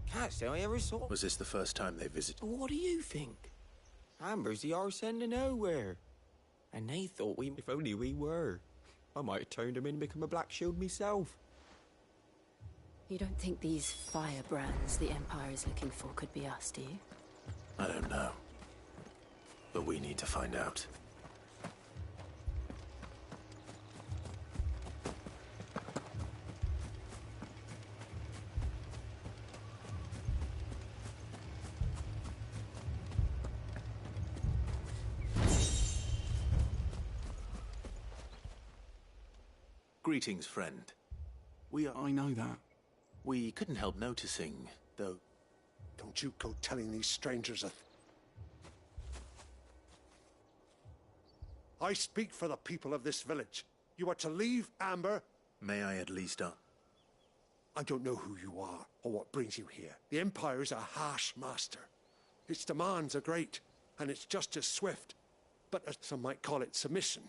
Can't say I ever saw.
Was this the first time they visited?
What do you think? Amber's the arse end of nowhere. And they thought if only we were. I might have turned them in and become a Black Shield myself.
You don't think these firebrands the Empire is looking for could be us, do you?
I don't know. But we need to find out. Greetings, friend.
I know that.
We couldn't help noticing, though...
Don't you go telling these strangers a... I speak for the people of this village. You are to leave Amber...
May I at least...
I don't know who you are, or what brings you here. The Empire is a harsh master. Its demands are great, and its justice swift. But some might call it submission.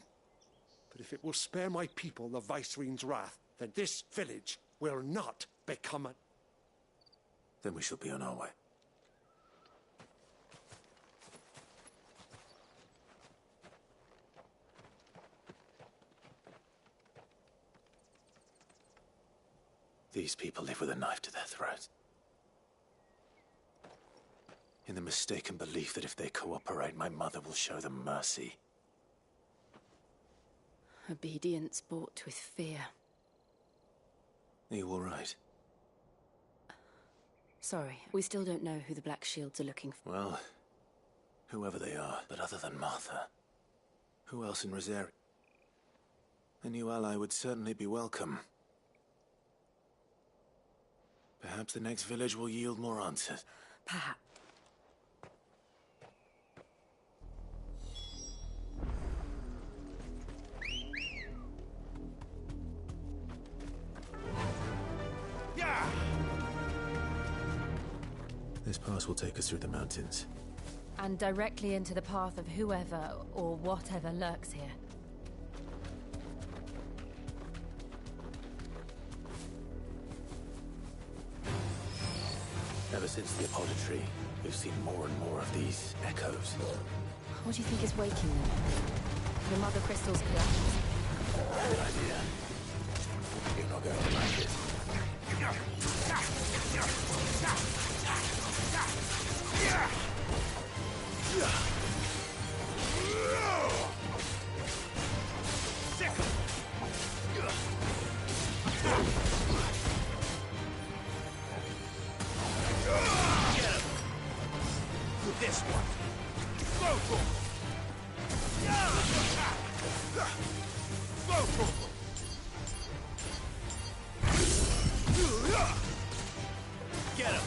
But if it will spare my people the Viceroy's wrath, then this village will not become a...
Then we shall be on our way. These people live with a knife to their throat. In the mistaken belief that if they cooperate, my mother will show them mercy.
Obedience bought with fear.
Are you all right?
Sorry, we still don't know who the Black Shields are looking for.
Well, whoever they are, but other than Martha, who else in Rosaria? A new ally would certainly be welcome. Perhaps the next village will yield more answers.
Perhaps.
This pass will take us through the mountains.
And directly into the path of whoever or whatever lurks here.
Ever since the apodatory, we've seen more and more of these echoes.
What do you think is waking them? The mother crystal's collapse?
Good idea. You're not going to like it.
This one. Go for Get him.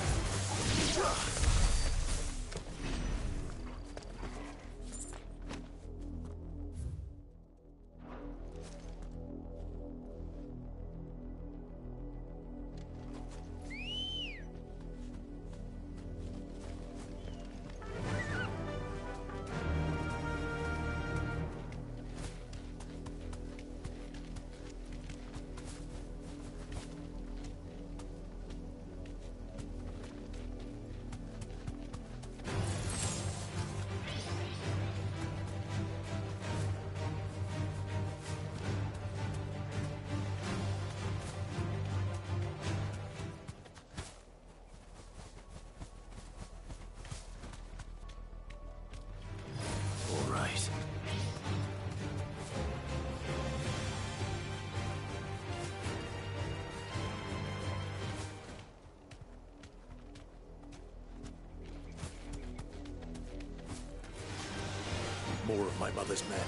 More of my mother's men.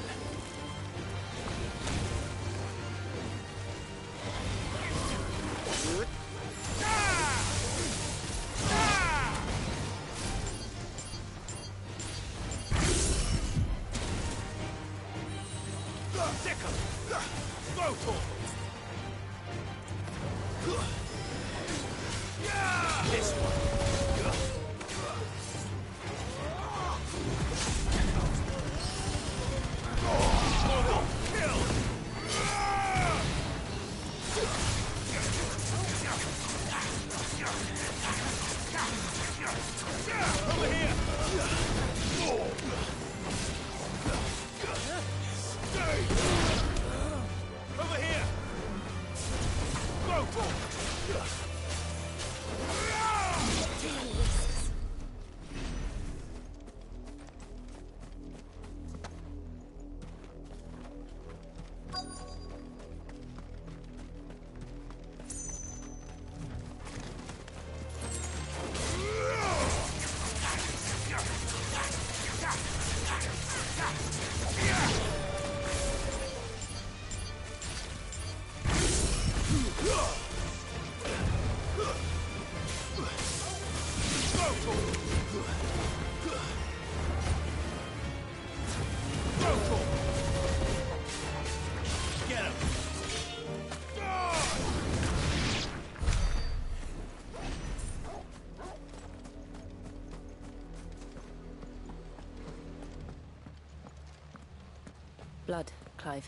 Blood, Clive.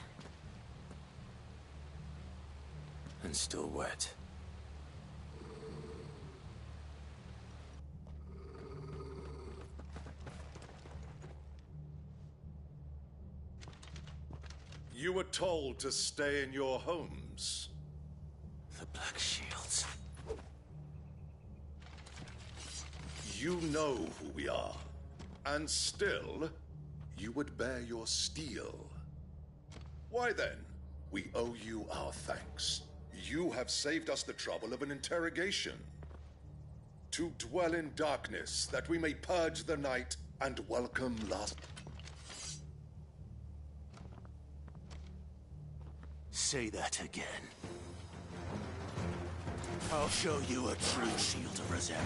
And still wet.
You were told to stay in your homes.
The Black Shields.
You know who we are. And still, you would bear your steel. Why then, we owe you our thanks. You have saved us the trouble of an interrogation. To dwell in darkness, that we may purge the night and welcome last...
Say that again.
I'll show you a true shield of Rosaria.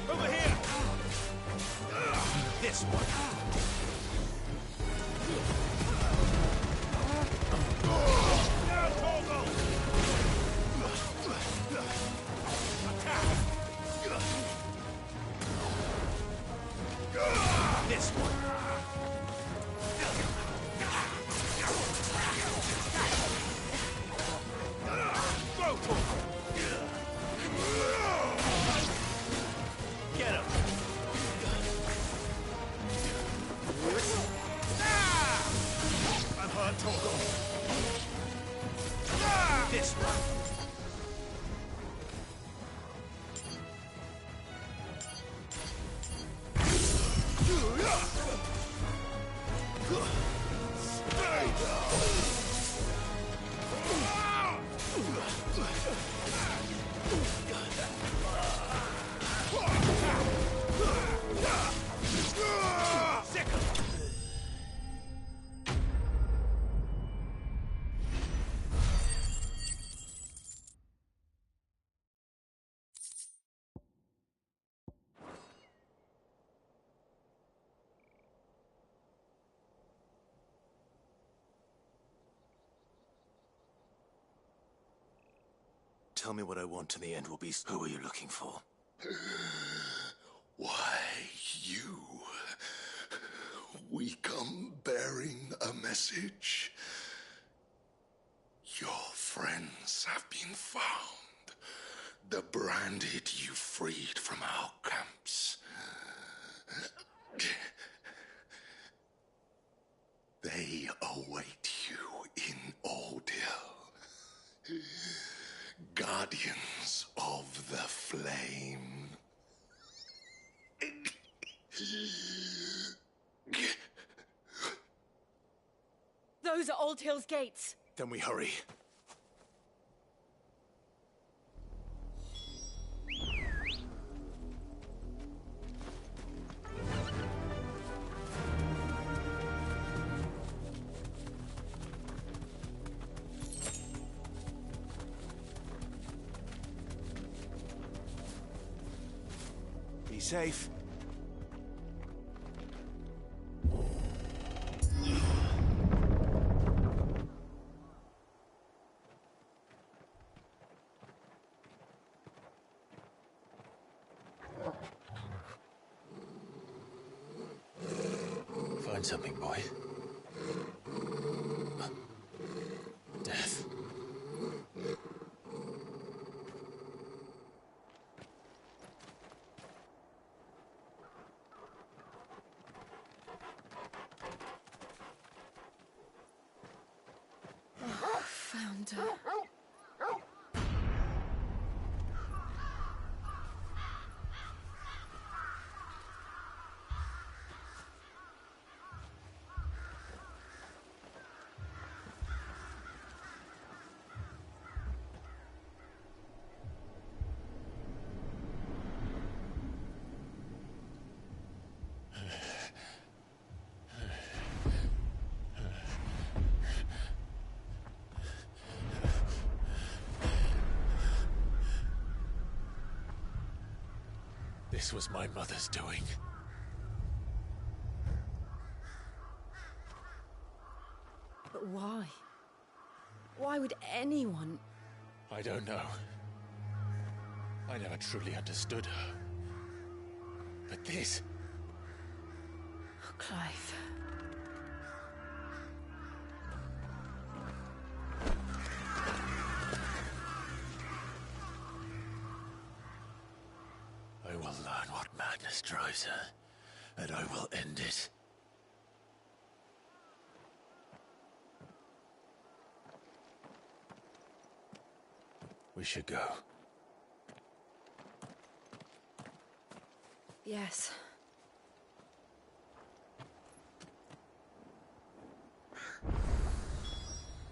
Over here! This one. This one. Get him. I'm hurt, Torgo. This one. Tell me what I want and the end will be... Who are you looking for?
Why, you. We come bearing a message. Your friends have been found. The branded you freed from our camps. They await you in Aldil. Guardians of the Flame.
Those are Old Hill's gates.
Then we hurry. Be safe. Find something, boy. Death.
Found her.
This was my mother's doing.
But why? Why would anyone...
I don't know. I never truly understood her. But this...
Oh, Clive.
drives her, and I will end it. We should go.
Yes.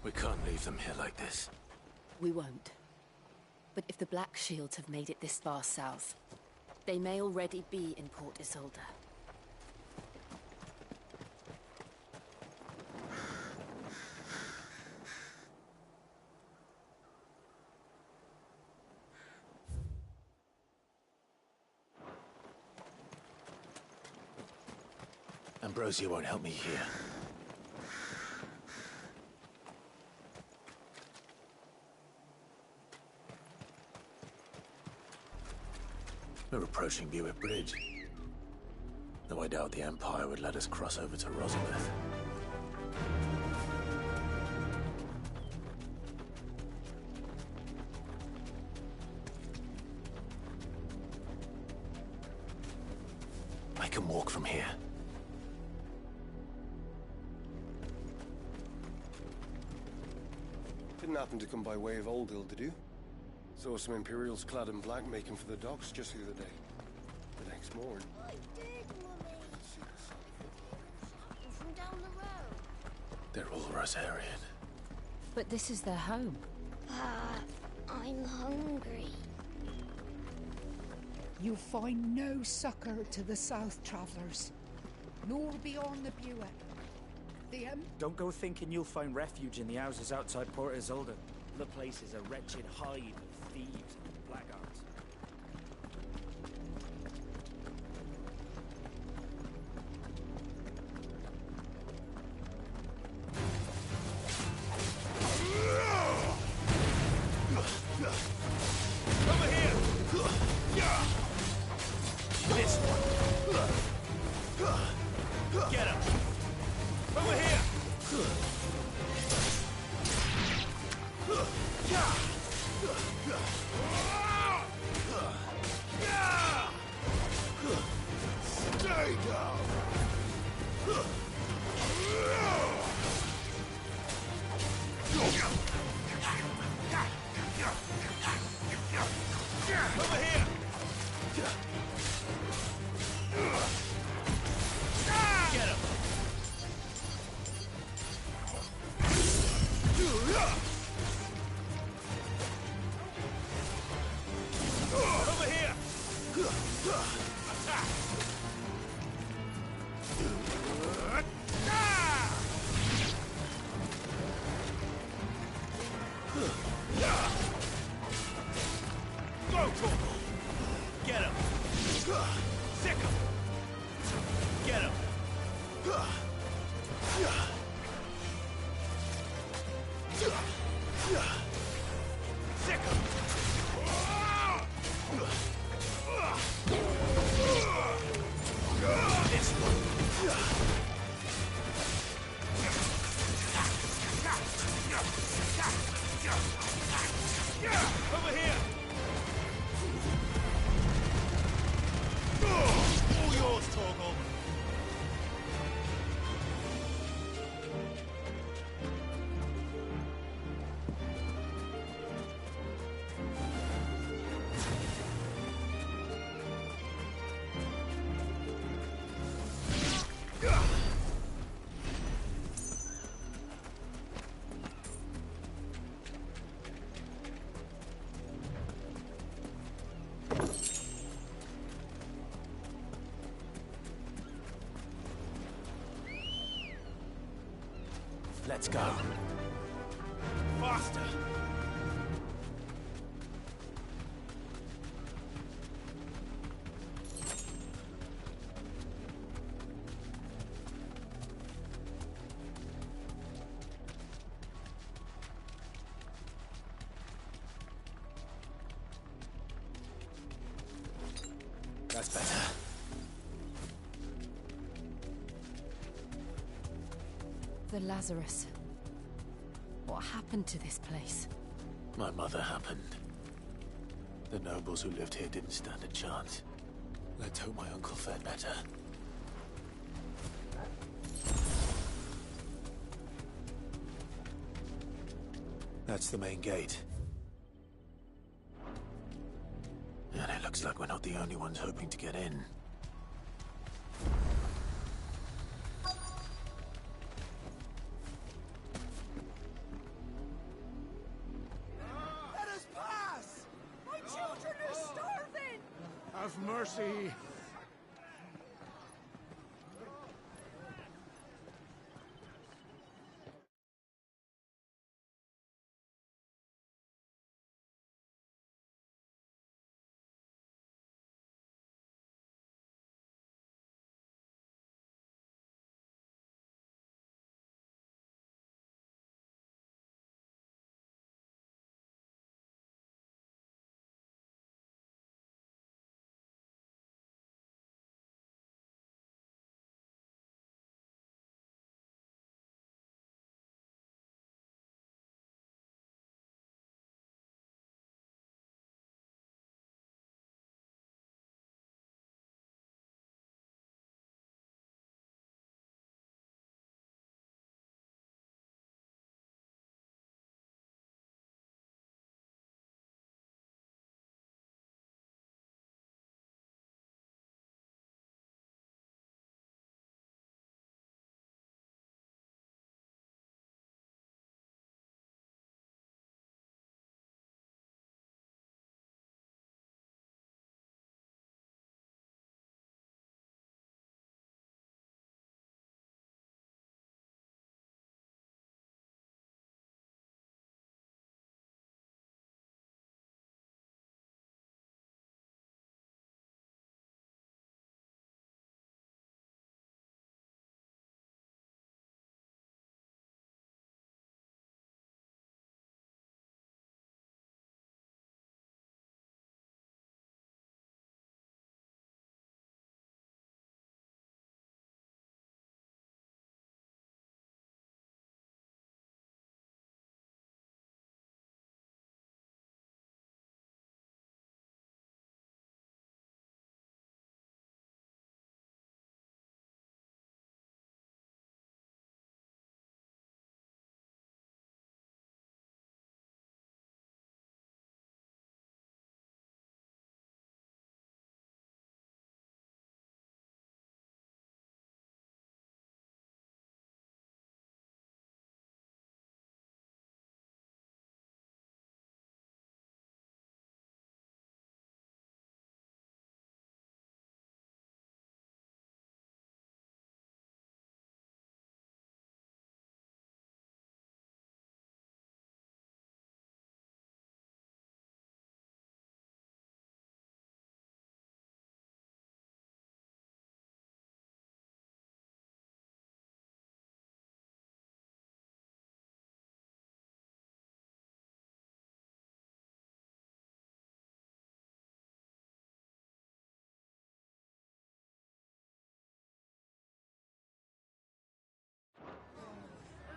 We can't leave them here like this.
We won't. But if the Black Shields have made it this far south, they may already be in Port Isolde.
Ambrosia won't help me here. We're approaching Buick Bridge. Though I doubt the Empire would let us cross over to Rosalith. I can walk from here.
Didn't happen to come by way of Oldhill, did you? Saw some Imperials clad in black making for the docks just the other day. The next morning.
I did, Mummy. From down the road.
They're all Rosarian.
But this is their home.
I'm hungry.
You'll find no succor to the south travellers, nor beyond the Buick.
Don't go thinking you'll find refuge in the houses outside Port Isolde. The place is a wretched hive of thieves and blackguards.
Over here! This one. Get him! Over here! Stay down! Over here! Get him! Over here! Attack! Go to him! Get him! Sick him! Get him! Sick him! This one! Over here! All yours, Torgal!
Let's go.
Faster!
That's better.
The Lazarus. What happened to this place?
My mother happened. The nobles who lived here didn't stand a chance. Let's hope my uncle fared better. That's the main gate. And it looks like we're not the only ones hoping to get in.
Let us pass! My children are starving! Have mercy!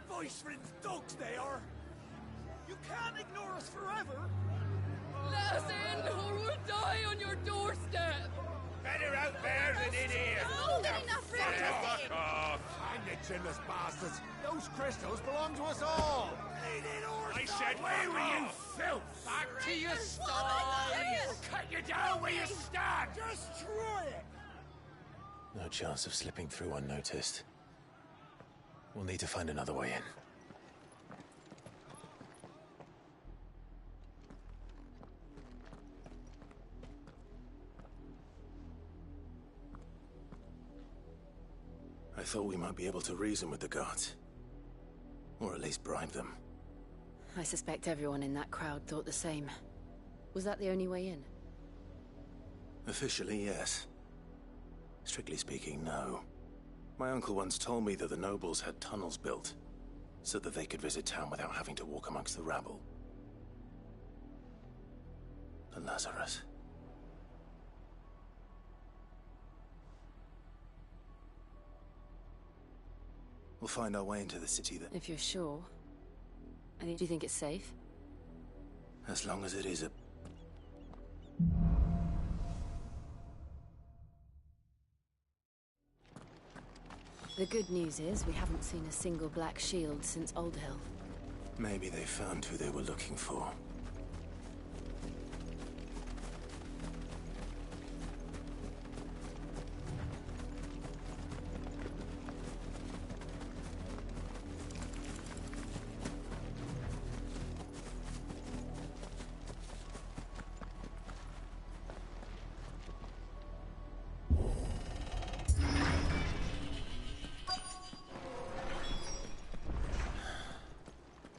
Voice-ridden dogs they are! You can't ignore us forever!
Let us in, or we'll die on your doorstep!
Better out there than in here!
More than enough room to
Fuck
sit!
off!
Hang the chinless bastards! Those crystals belong to us all!
I said,
Where were you,
off.
filth?
Back to your
What am I
sties!
doing?
Cut you down where you stand!
Destroy it!
No chance of slipping through unnoticed. We'll need to find another way in. I thought we might be able to reason with the guards. Or at least bribe them.
I suspect everyone in that crowd thought the same. Was that the only way in?
Officially, yes. Strictly speaking, no. My uncle once told me that the nobles had tunnels built, so that they could visit town without having to walk amongst the rabble. The Lazarus. We'll find our way into the city then.
If you're sure. Do you think it's safe?
As long as it is a...
The good news is we haven't seen a single black shield since Old Hill.
Maybe they found who they were looking for.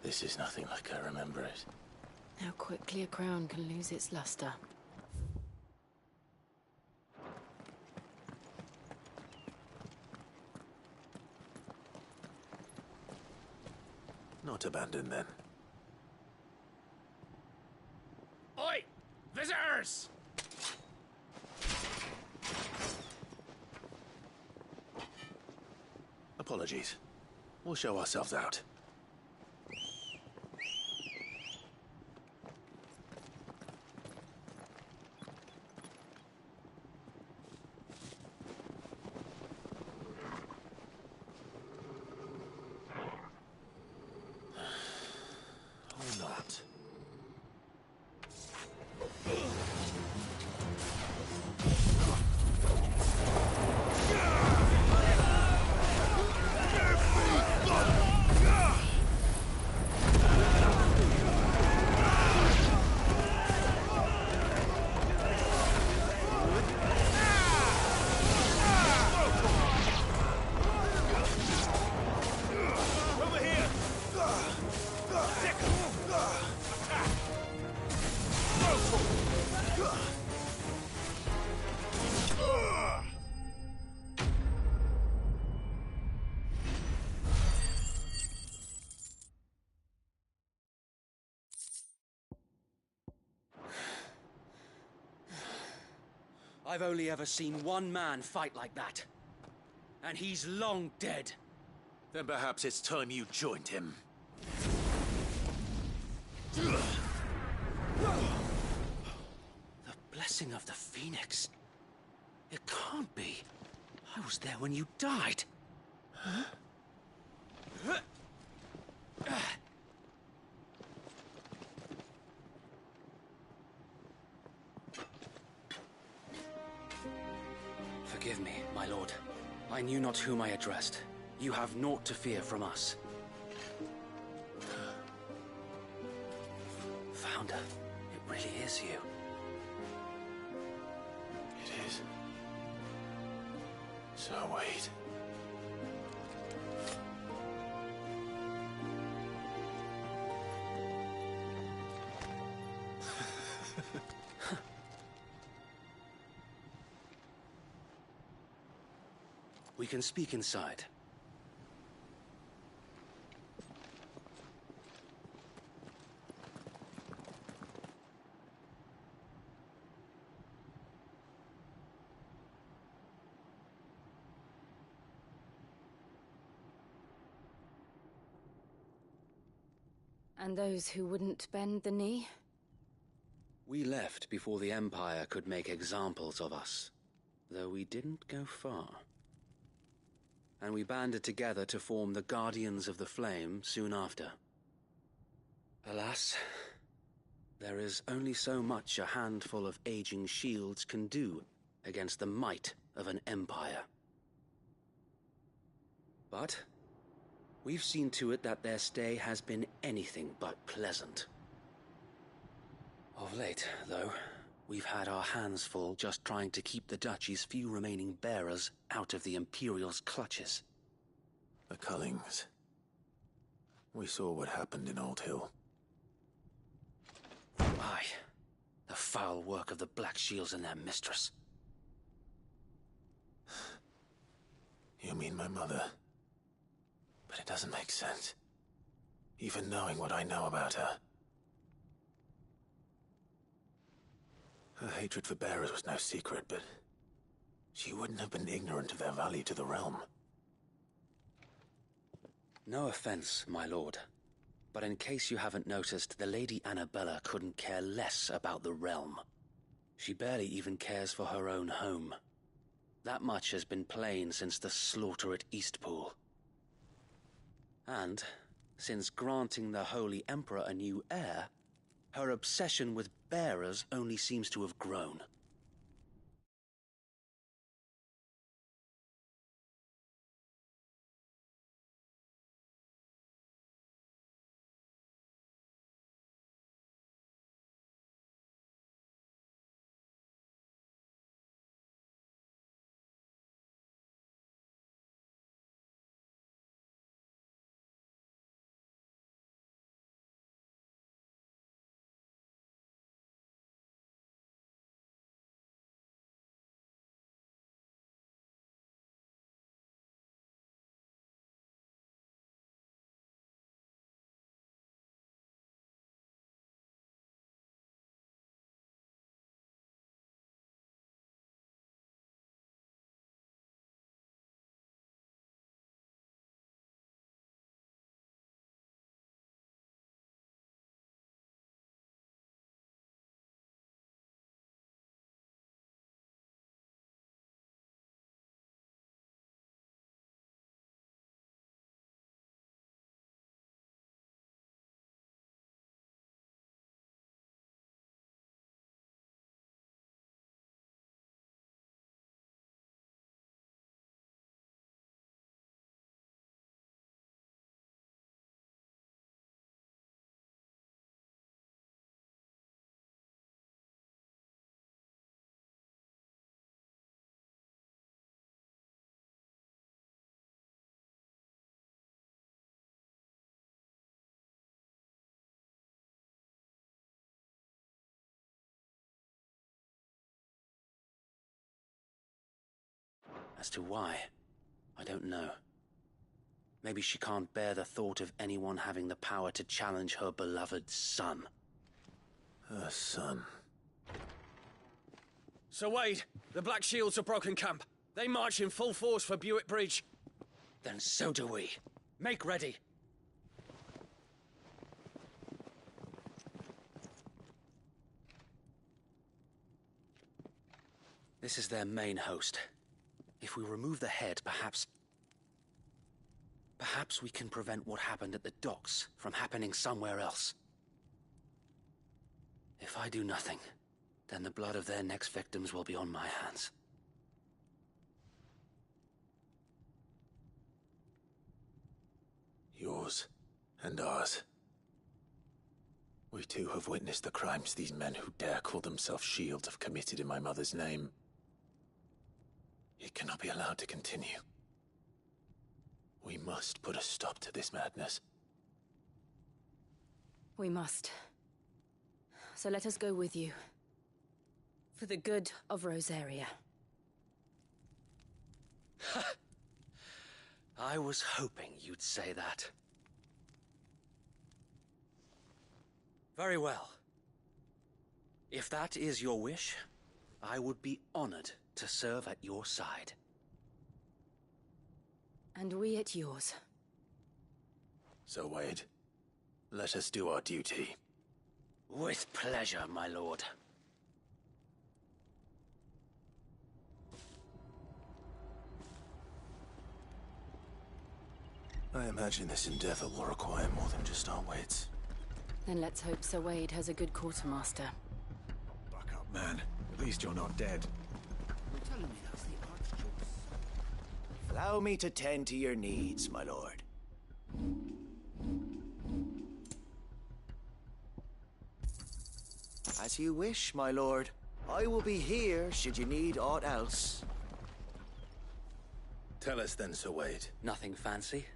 This is nothing like I remember it.
How quickly a crown can lose its luster.
Not abandoned, then.
Oi! Visitors!
Apologies. We'll show ourselves out. Or not.
I've only ever seen one man fight like that. And he's long dead.
Then perhaps it's time you joined him.
The blessing of the Phoenix. It can't be. I was there when you died. Huh? Forgive me, my lord. I knew not whom I addressed. You have naught to fear from us. Founder, it really is you.
It is. So wait.
We can speak inside.
And those who wouldn't bend the knee?
We left before the Empire could make examples of us, though we didn't go far. And we banded together to form the Guardians of the Flame soon after. Alas, there is only so much a handful of aging shields can do against the might of an empire. But we've seen to it that their stay has been anything but pleasant. Of late, though, we've had our hands full just trying to keep the Duchy's few remaining bearers out of the Imperial's clutches.
The Cullings. We saw what happened in Old Hill.
Aye. The foul work of the Black Shields and their mistress.
You mean my mother? But it doesn't make sense. Even knowing what I know about her. Her hatred for bearers was no secret, but she wouldn't have been ignorant of their value to the realm.
No offense, my lord, but in case you haven't noticed, the Lady Annabella couldn't care less about the realm. She barely even cares for her own home. That much has been plain since the slaughter at Eastpool. And, since granting the Holy Emperor a new heir, her obsession with bearers only seems to have grown. As to why, I don't know. Maybe she can't bear the thought of anyone having the power to challenge her beloved son.
Her son.
Sir Wade, the Black Shields have broken camp. They march in full force for Buick Bridge.
Then so do we.
Make ready.
This is their main host. If we remove the head, perhaps we can prevent what happened at the docks from happening somewhere else. If I do nothing, then the blood of their next victims will be on my hands.
Yours and ours. We too have witnessed the crimes these men who dare call themselves shields have committed in my mother's name. It cannot be allowed to continue. We must put a stop to this madness.
We must. So let us go with you. For the good of Rosaria.
I was hoping you'd say that. Very well. If that is your wish, I would be honored to serve at your side.
And we at yours.
So, Wade, let us do our duty.
With pleasure, my lord.
I imagine this endeavor will require more than just our wits.
Then let's hope Sir Wade has a good quartermaster.
Buck up, man. At least you're not dead.
You're telling me that's the Archduke's...
Allow me to tend to your needs, my lord. As you wish, my lord. I will be here should you need aught else.
Tell us then, Sir Wade.
Nothing fancy.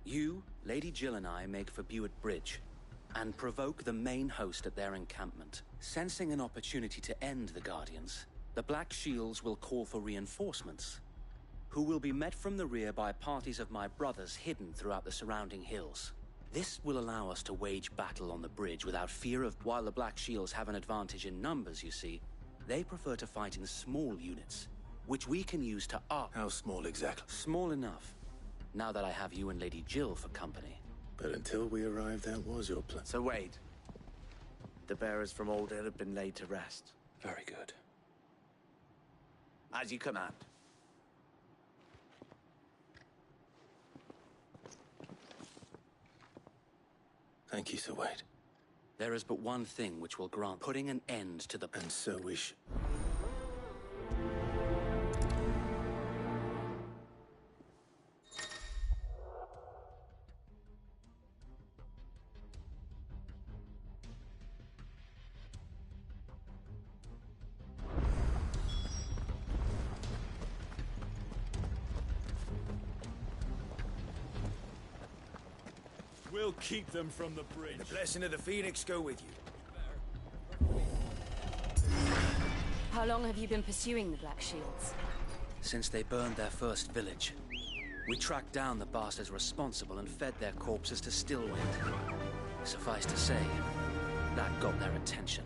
You, Lady Jill and I make for Buick Bridge, and provoke the main host at their encampment. Sensing an opportunity to end the Guardians, the Black Shields will call for reinforcements, who will be met from the rear by parties of my brothers hidden throughout the surrounding hills. This will allow us to wage battle on the bridge without fear of... While the Black Shields have an advantage in numbers, you see, they prefer to fight in small units, which we can use to arc...
How small exactly?
Small enough, now that I have you and Lady Jill for company.
But until we arrived, that was your plan.
So Wade, the bearers from Old Hill have been laid to rest.
Very good.
As you command.
Thank you, Sir Wade.
There is but one thing which will grant putting an end to the...
And so we sh...
We'll keep them from the bridge.
The blessing of the Phoenix go with you.
How long have you been pursuing the Black Shields?
Since they burned their first village. We tracked down the bastards responsible and fed their corpses to Stillwind. Suffice to say, that got their attention.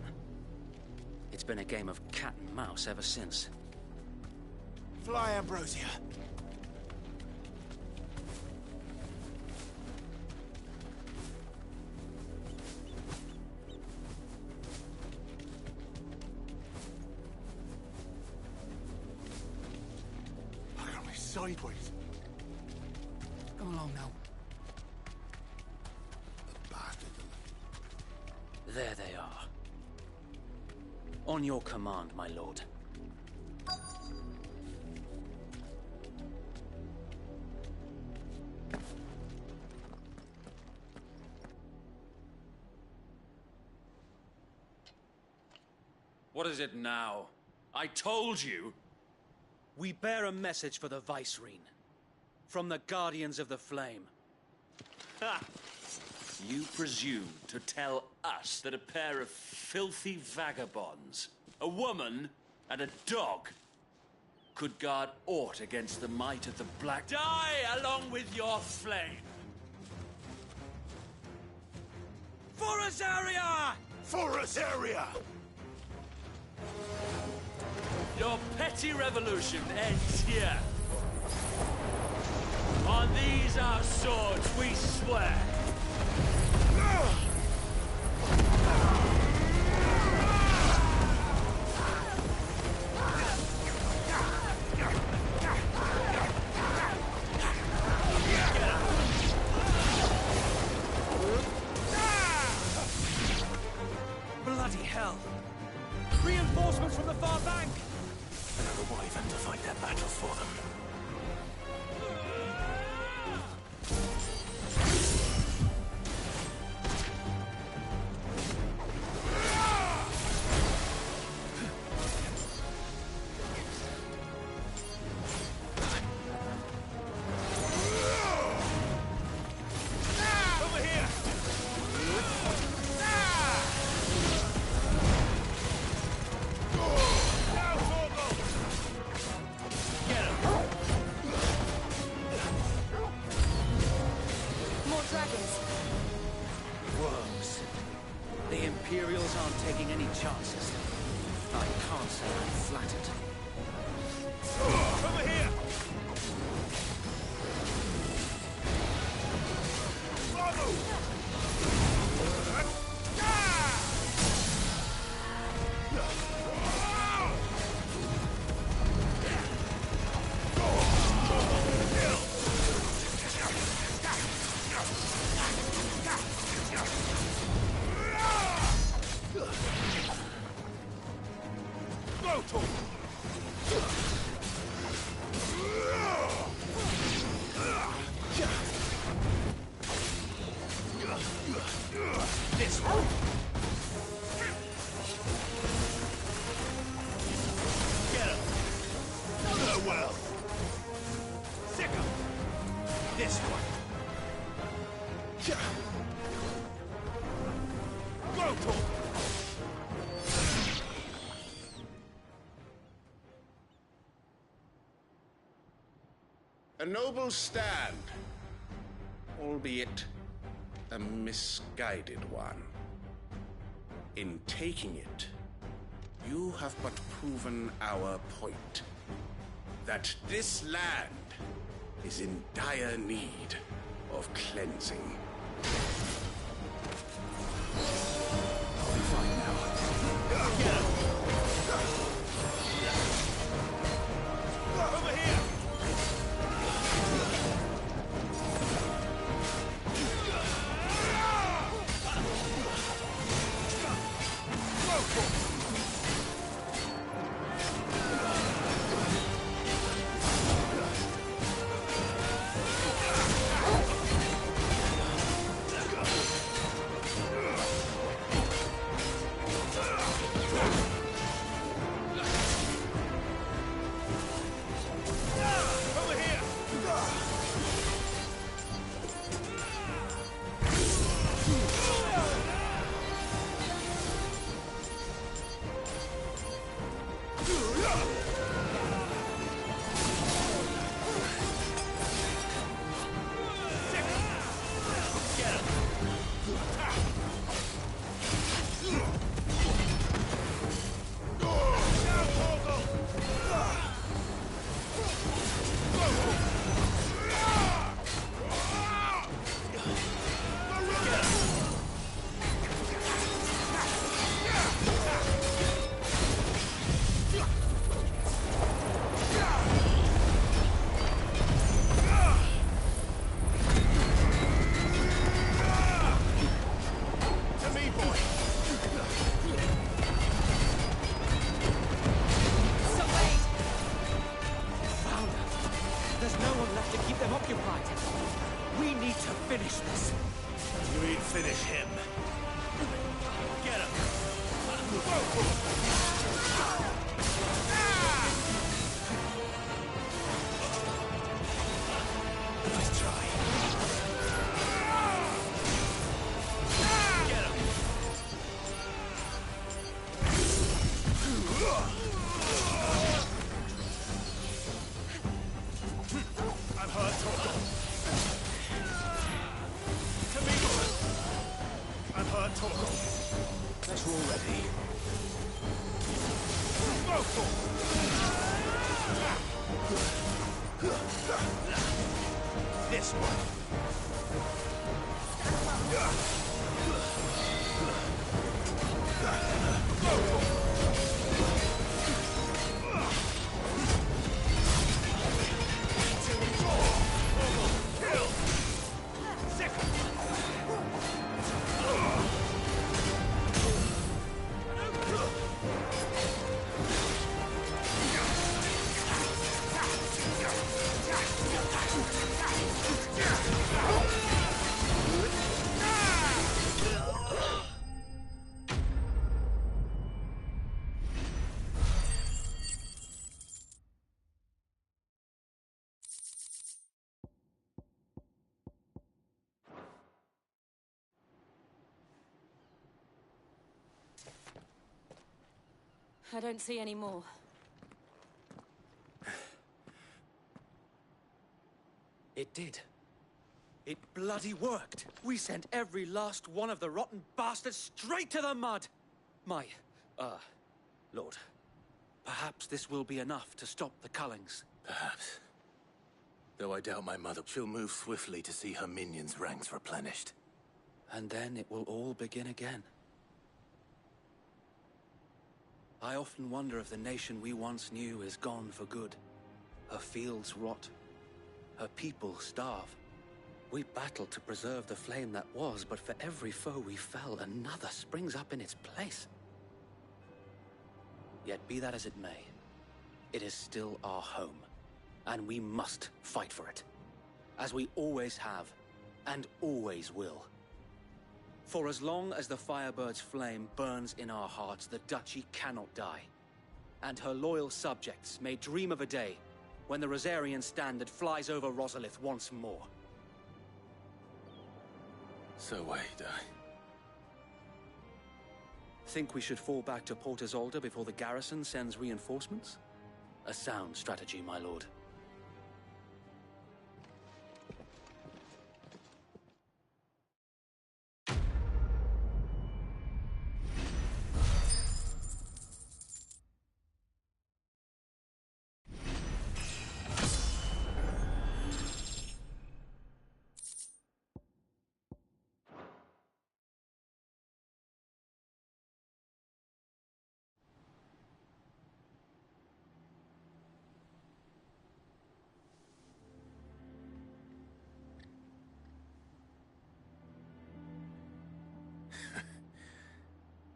It's been a game of cat and mouse ever since.
Fly, Ambrosia.
Sideways.
Come along now.
The bastard.
There they are. On your command, my lord.
What is it now? I told you!
We bear a message for the Vicereine. From the Guardians of the Flame.
Ha! You presume to tell us that a pair of filthy vagabonds, a woman and a dog, could guard aught against the might of the Black... Die along with your flame! For Azaria!
For Azaria!
Your petty revolution ends here. On these our swords we swear.
Bloody hell! Reinforcements from the far bank!
Another wyvern to fight their battles for them.
A noble stand, albeit a misguided one. In taking it, you have but proven our point. That this land is in dire need of cleansing.
I'll be fine now.
Over here!
left to keep them occupied. We need to finish this.
You mean finish him? Get him! Nice try. Get him! I'm hurt, Torgal. I'm hurt, Torgal. That's all ready. This one.
I don't see any more.
It did. It bloody worked. We sent every last one of the rotten bastards straight to the mud. Lord, perhaps this will be enough to stop the Cullings.
Perhaps. Though I doubt my mother. She'll move swiftly to see her minions' ranks replenished.
And then it will all begin again. I often wonder if the nation we once knew is gone for good. Her fields rot. Her people starve. We battled to preserve the flame that was, but for every foe we fell, another springs up in its place. Yet be that as it may, it is still our home, and we must fight for it, as we always have, and always will. For as long as the Firebird's flame burns in our hearts, the Duchy cannot die. And her loyal subjects may dream of a day when the Rosarian standard flies over Rosalith once more.
So wait,
Think we should fall back to Port Isolde before the garrison sends reinforcements? A sound strategy, my lord.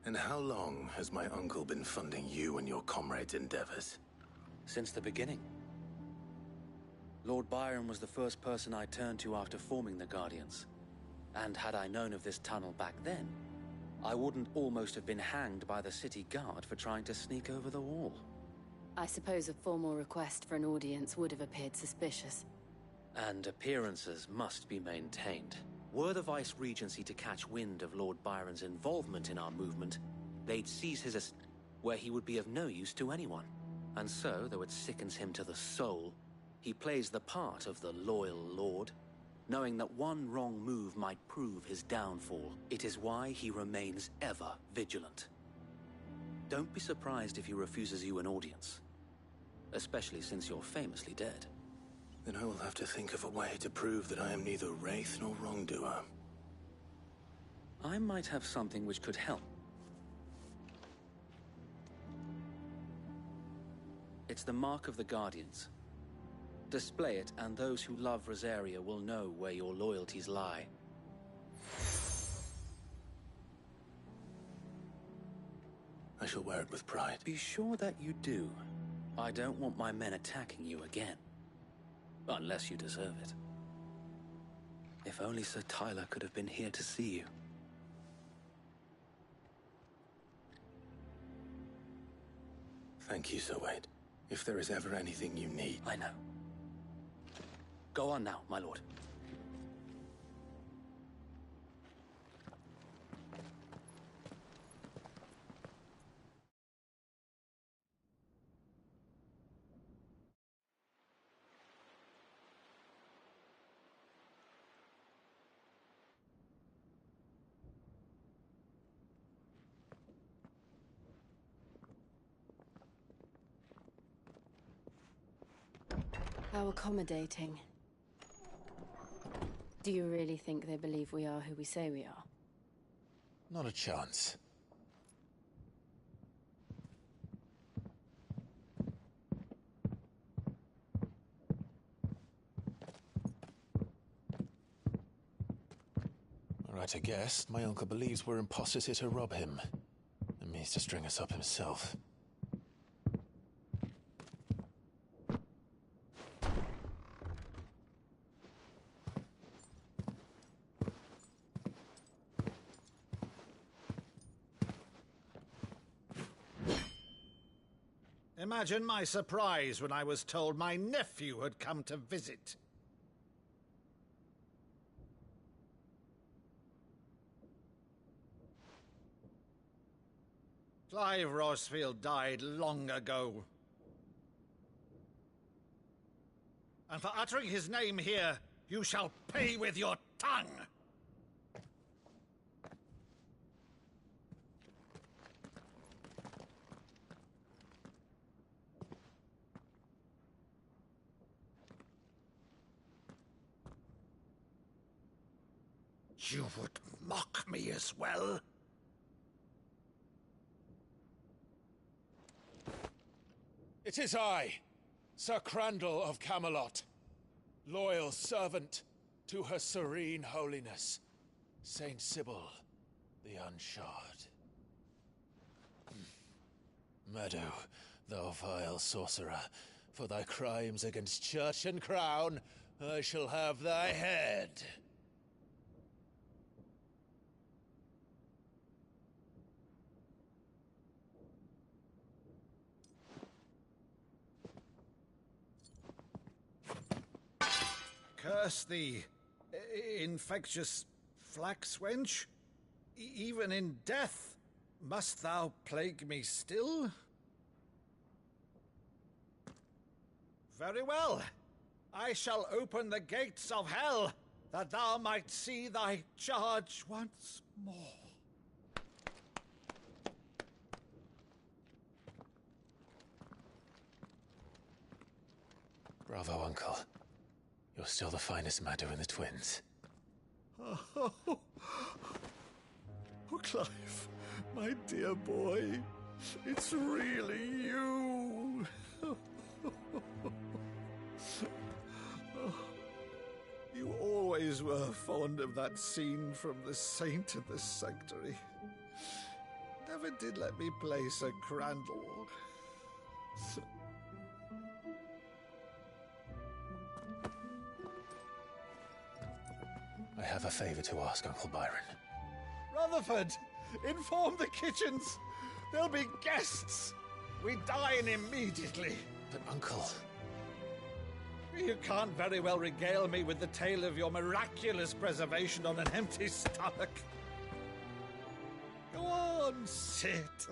And how long has my uncle been funding you and your comrades' endeavors?
Since the beginning. Lord Byron was the first person I turned to after forming the Guardians. And had I known of this tunnel back then, I wouldn't almost have been hanged by the city guard for trying to sneak over the wall.
I suppose a formal request for an audience would have appeared suspicious.
And appearances must be maintained. Were the Vice-Regency to catch wind of Lord Byron's involvement in our movement, they'd seize his where he would be of no use to anyone. And so, though it sickens him to the soul, he plays the part of the loyal lord, knowing that one wrong move might prove his downfall. It is why he remains ever vigilant. Don't be surprised if he refuses you an audience, especially since you're famously dead.
Then I will have to think of a way to prove that I am neither wraith nor wrongdoer.
I might have something which could help. It's the mark of the Guardians. Display it, and those who love Rosaria will know where your loyalties lie.
I shall wear it with pride.
Be sure that you do. I don't want my men attacking you again. Unless you deserve it. If only Sir Tyler could have been here to see you.
Thank you, Sir Wade. If there is ever anything you need...
I know. Go on now, my lord.
How accommodating. Do you really think they believe we are who we say we are?
Not a chance. Right, I guess. My uncle believes we're imposters here to rob him. And means to string us up himself.
Imagine my surprise when I was told my nephew had come to visit. Clive Rosfield died long ago. And for uttering his name here, you shall pay with your tongue! You would mock me as well?
It is I, Sir Crandall of Camelot, loyal servant to Her Serene Holiness, Saint Sybil the Unshod. Meadow, thou vile sorcerer, for thy crimes against church and crown, I shall have thy head.
Curse thee, infectious flax wench. Even in death, must thou plague me still? Very well. I shall open the gates of hell, that thou might see thy charge once more.
Bravo, Uncle. You're still the finest Maddo in the twins.
Oh, Clive, my dear boy, it's really you. You always were fond of that scene from The Saint of the Sanctuary. Never did let me play Sir Crandall.
I have a favor to ask, Uncle Byron.
Rutherford, inform the kitchens. There'll be guests. We dine immediately.
But, Uncle...
You can't very well regale me with the tale of your miraculous preservation on an empty stomach. Go on, sit.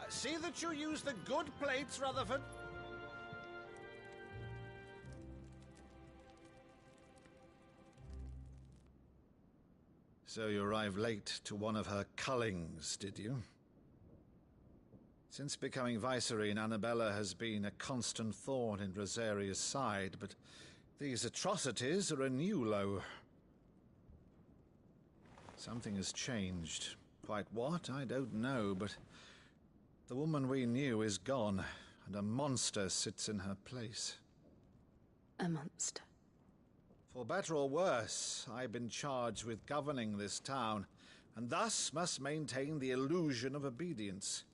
See that you use the good plates, Rutherford. So you arrived late to one of her cullings, did you? Since becoming Vicereine, Annabella has been a constant thorn in Rosaria's side, but these atrocities are a new low. Something has changed. Quite what, I don't know, but the woman we knew is gone, and a monster sits in her place.
A monster?
For better or worse, I've been charged with governing this town, and thus must maintain the illusion of obedience.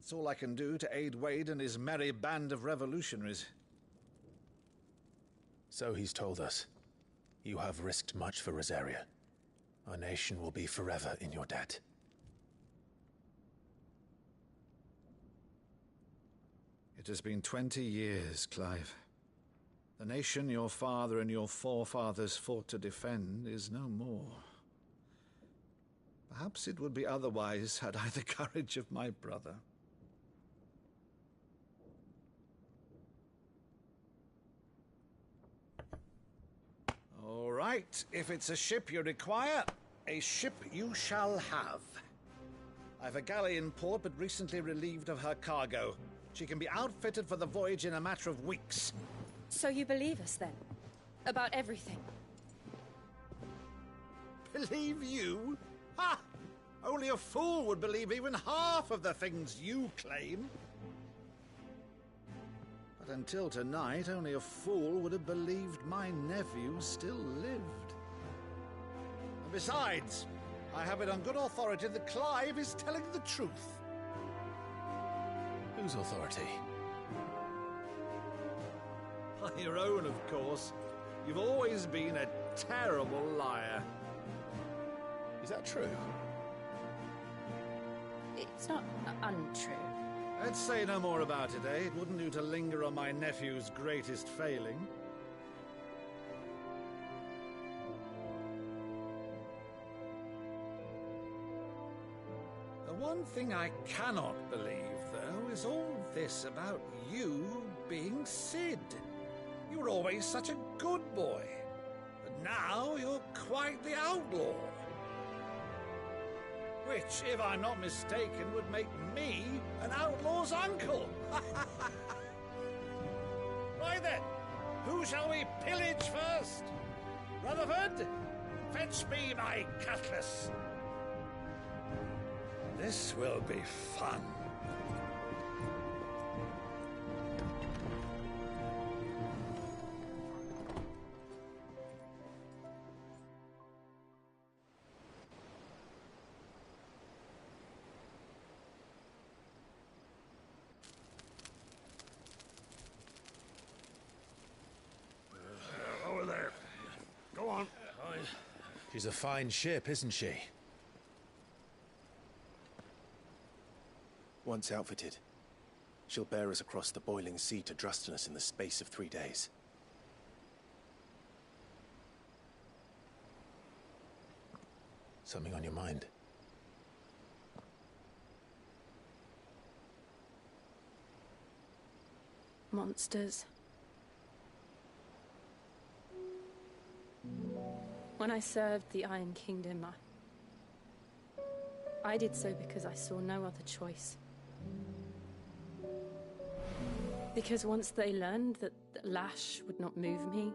That's all I can do to aid Wade and his merry band of revolutionaries.
So he's told us. You have risked much for Rosaria. Our nation will be forever in your debt.
It has been 20 years, Clive. The nation your father and your forefathers fought to defend is no more. Perhaps it would be otherwise had I the courage of my brother. All right, if it's a ship you require, a ship you shall have. I've a galley in port, but recently relieved of her cargo. She can be outfitted for the voyage in a matter of weeks.
So you believe us, then? About everything?
Believe you? Ha! Only a fool would believe even half of the things you claim. But until tonight, only a fool would have believed my nephew still lived. And besides, I have it on good authority that Clive is telling the truth.
Whose authority?
By your own, of course. You've always been a terrible liar.
Is that true?
It's not untrue.
Let's say no more about it, eh? It wouldn't do to linger on my nephew's greatest failing. The one thing I cannot believe, though, is all this about you being Sid. You were always such a good boy, but now you're quite the outlaw. Which, if I'm not mistaken, would make me an outlaw's uncle. Right then, who shall we pillage first? Rutherford, fetch me my cutlass. This will be fun.
Over there. Go on.
She's a fine ship, isn't she? Once outfitted, she'll bear us across the boiling sea to Drustinus in the space of 3 days. Something on your mind?
Monsters. When I served the Iron Kingdom, I did so because I saw no other choice. Because once they learned that the lash would not move me,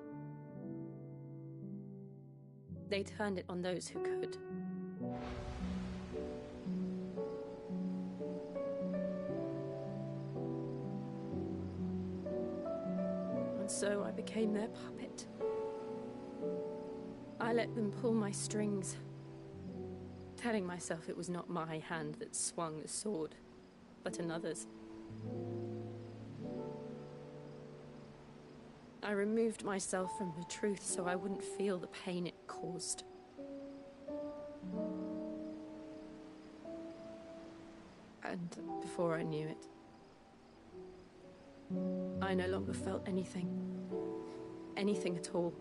they turned it on those who could. And so I became their puppet. I let them pull my strings, telling myself it was not my hand that swung the sword, but another's. I removed myself from the truth so I wouldn't feel the pain it caused. And before I knew it, I no longer felt anything. Anything at all.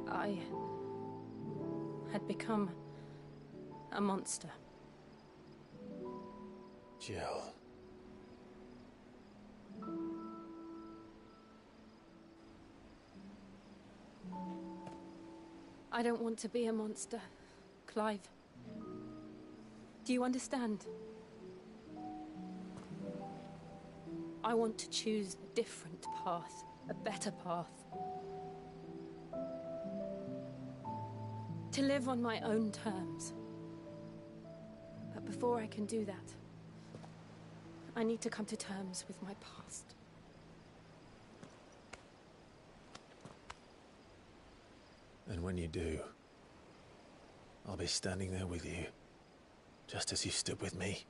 I had become a monster.
Jill.
I don't want to be a monster, Clive. Do you understand? I want to choose a different path, a better path. To live on my own terms. But before I can do that, I need to come to terms with my past.
And when you do, I'll be standing there with you, just as you stood with me.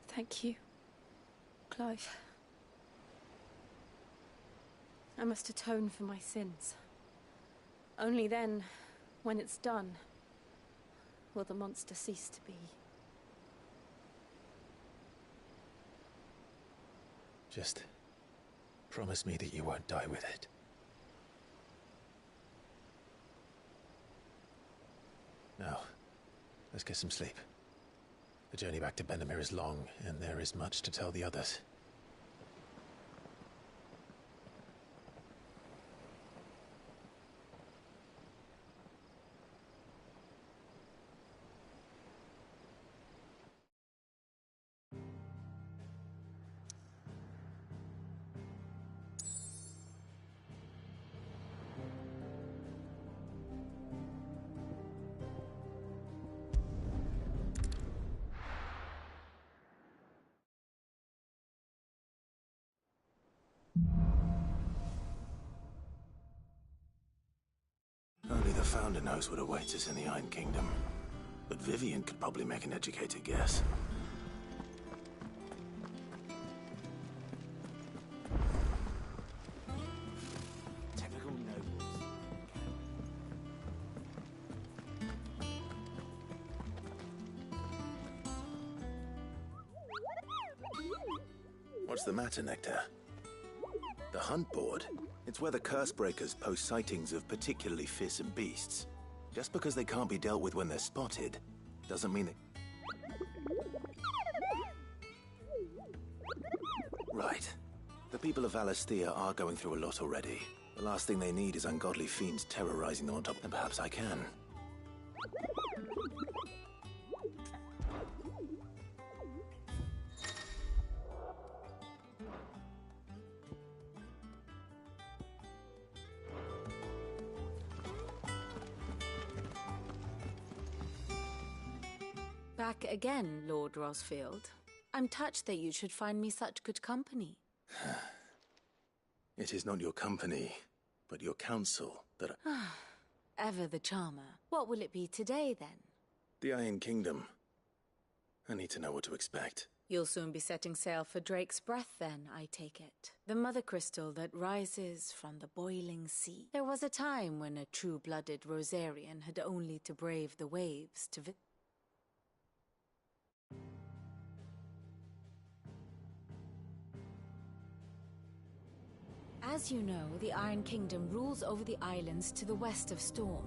Thank you, Clive. I must atone for my sins. Only then, when it's done, will the monster cease to be.
Just promise me that you won't die with it. Now, let's get some sleep. The journey back to Benamir is long, and there is much to tell the others. Only the Founder knows what awaits us in the Iron Kingdom. But Vivian could probably make an educated guess.
Typical nobles.
What's the matter, Nectar? The hunt board? It's where the curse breakers post sightings of particularly fearsome beasts. Just because they can't be dealt with when they're spotted, doesn't mean they... Right. The people of Valisthea are going through a lot already. The last thing they need is ungodly fiends terrorizing them on top, and perhaps I can.
Back again, Lord Rosfield. I'm touched that you should find me such good company.
It is not your company, but your counsel that
Ever the charmer. What will it be today, then?
The Iron Kingdom. I need to know what to expect.
You'll soon be setting sail for Drake's Breath, then, I take it. The mother crystal that rises from the boiling sea. There was a time when a true-blooded Rosarian had only to brave the waves to As you know, the Iron Kingdom rules over the islands to the west of Storm.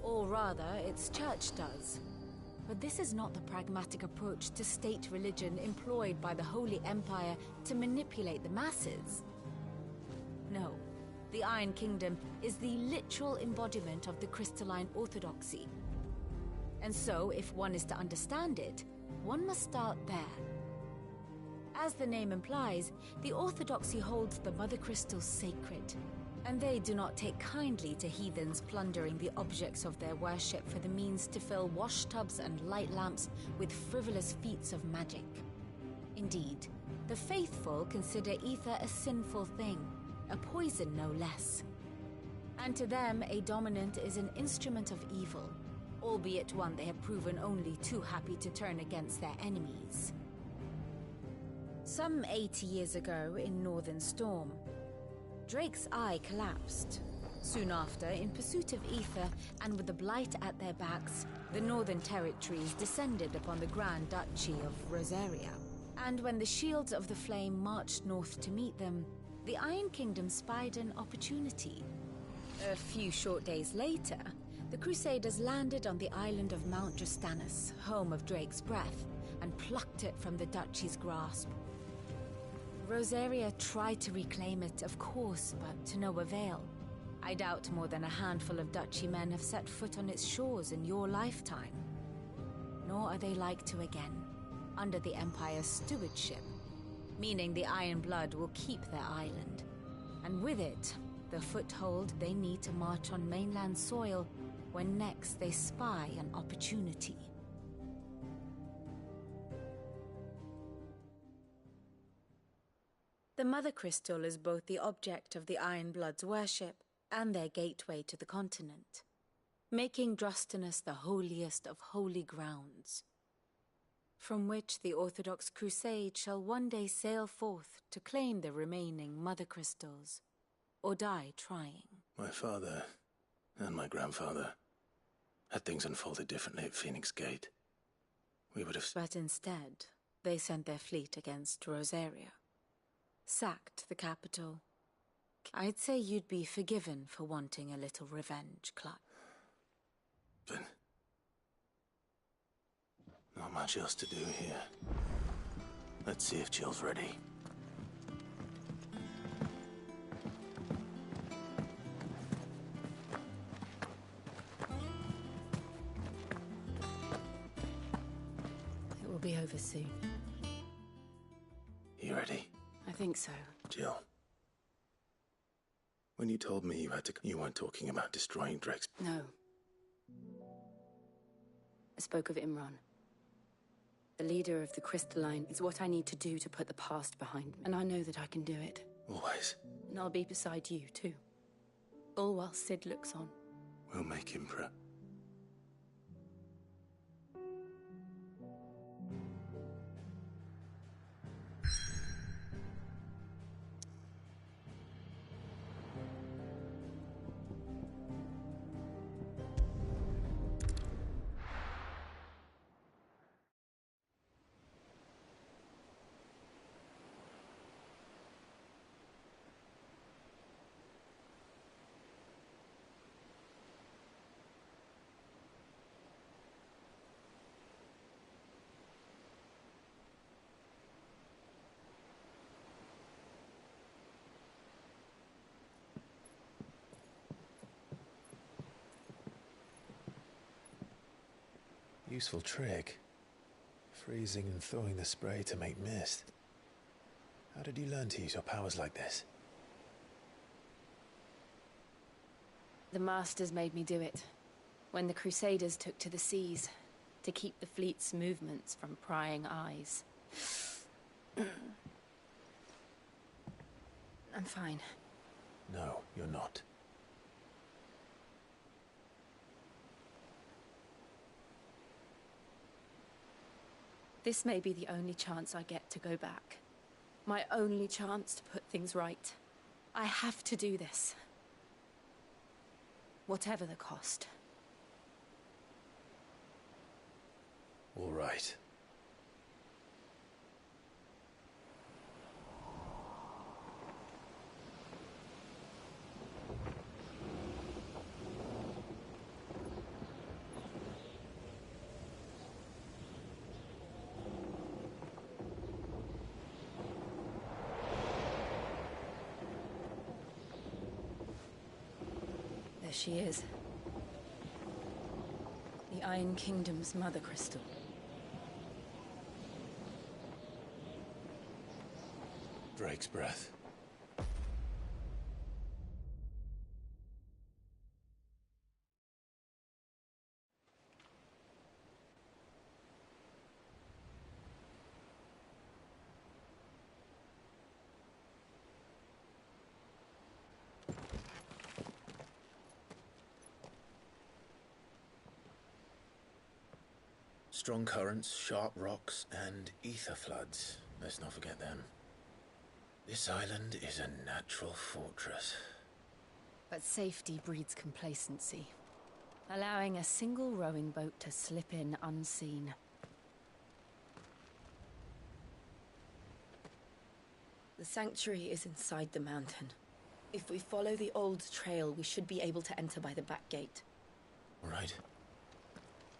Or rather, its church does. But this is not the pragmatic approach to state religion employed by the Holy Empire to manipulate the masses. No, the Iron Kingdom is the literal embodiment of the crystalline orthodoxy. And so, if one is to understand it, one must start there. As the name implies, the orthodoxy holds the Mother Crystals sacred, and they do not take kindly to heathens plundering the objects of their worship for the means to fill washtubs and light lamps with frivolous feats of magic. Indeed, the faithful consider ether a sinful thing, a poison no less. And to them, a dominant is an instrument of evil, albeit one they have proven only too happy to turn against their enemies. Some 80 years ago in Northern Storm, Drake's eye collapsed. Soon after, in pursuit of ether and with the blight at their backs, the Northern Territories descended upon the Grand Duchy of Rosaria. And when the Shields of the Flame marched north to meet them, the Iron Kingdom spied an opportunity. A few short days later, the Crusaders landed on the island of Mount Justanus, home of Drake's Breath, and plucked it from the Duchy's grasp. Rosaria tried to reclaim it, of course, but to no avail. I doubt more than a handful of Duchy men have set foot on its shores in your lifetime. Nor are they like to again, under the Empire's stewardship, meaning the Iron Blood will keep their island. And with it, the foothold they need to march on mainland soil when next they spy an opportunity. The Mother Crystal is both the object of the Ironbloods' worship and their gateway to the continent, making Drostanus the holiest of holy grounds, from which the Orthodox Crusade shall one day sail forth to claim the remaining Mother Crystals, or die trying.
My father and my grandfather had things unfolded differently at Phoenix Gate. We would have...
But instead, they sent their fleet against Rosaria, sacked the capital. I'd say you'd be forgiven for wanting a little revenge, Clutch.
But... not much else to do here. Let's see if Jill's ready.
It will be over soon.
You ready?
I think so.
Jill. When you told me you weren't talking about destroying Drake's...
No. I spoke of Imran. The leader of the Crystalline is what I need to do to put the past behind me. And I know that I can do it.
Always.
And I'll be beside you, too. All while Sid looks on.
We'll make him proud. Useful trick. Freezing and throwing the spray to make mist. How did you learn to use your powers like this?
The Masters made me do it. When the Crusaders took to the seas, to keep the fleet's movements from prying eyes. I'm fine.
No, you're not.
This may be the only chance I get to go back. My only chance to put things right. I have to do this. Whatever the cost.
All right.
There she is. The Iron Kingdom's Mother Crystal.
Drake's breath. Strong currents, sharp rocks, and ether floods. Let's not forget them. This island is a natural fortress.
But safety breeds complacency. Allowing a single rowing boat to slip in unseen. The sanctuary is inside the mountain. If we follow the old trail, we should be able to enter by the back gate.
All right.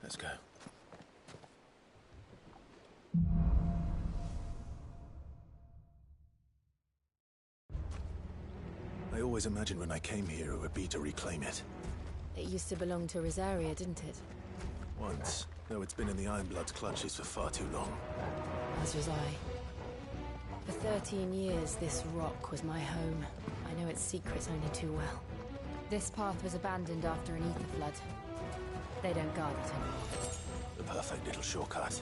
Let's go. I always imagined when I came here it would be to reclaim it.
It used to belong to Rosaria, didn't it?
Once, though it's been in the Ironblood's clutches for far too long.
As was I. For 13 years, this rock was my home. I know its secrets only too well. This path was abandoned after an ether flood. They don't guard it anymore.
The perfect little shortcut.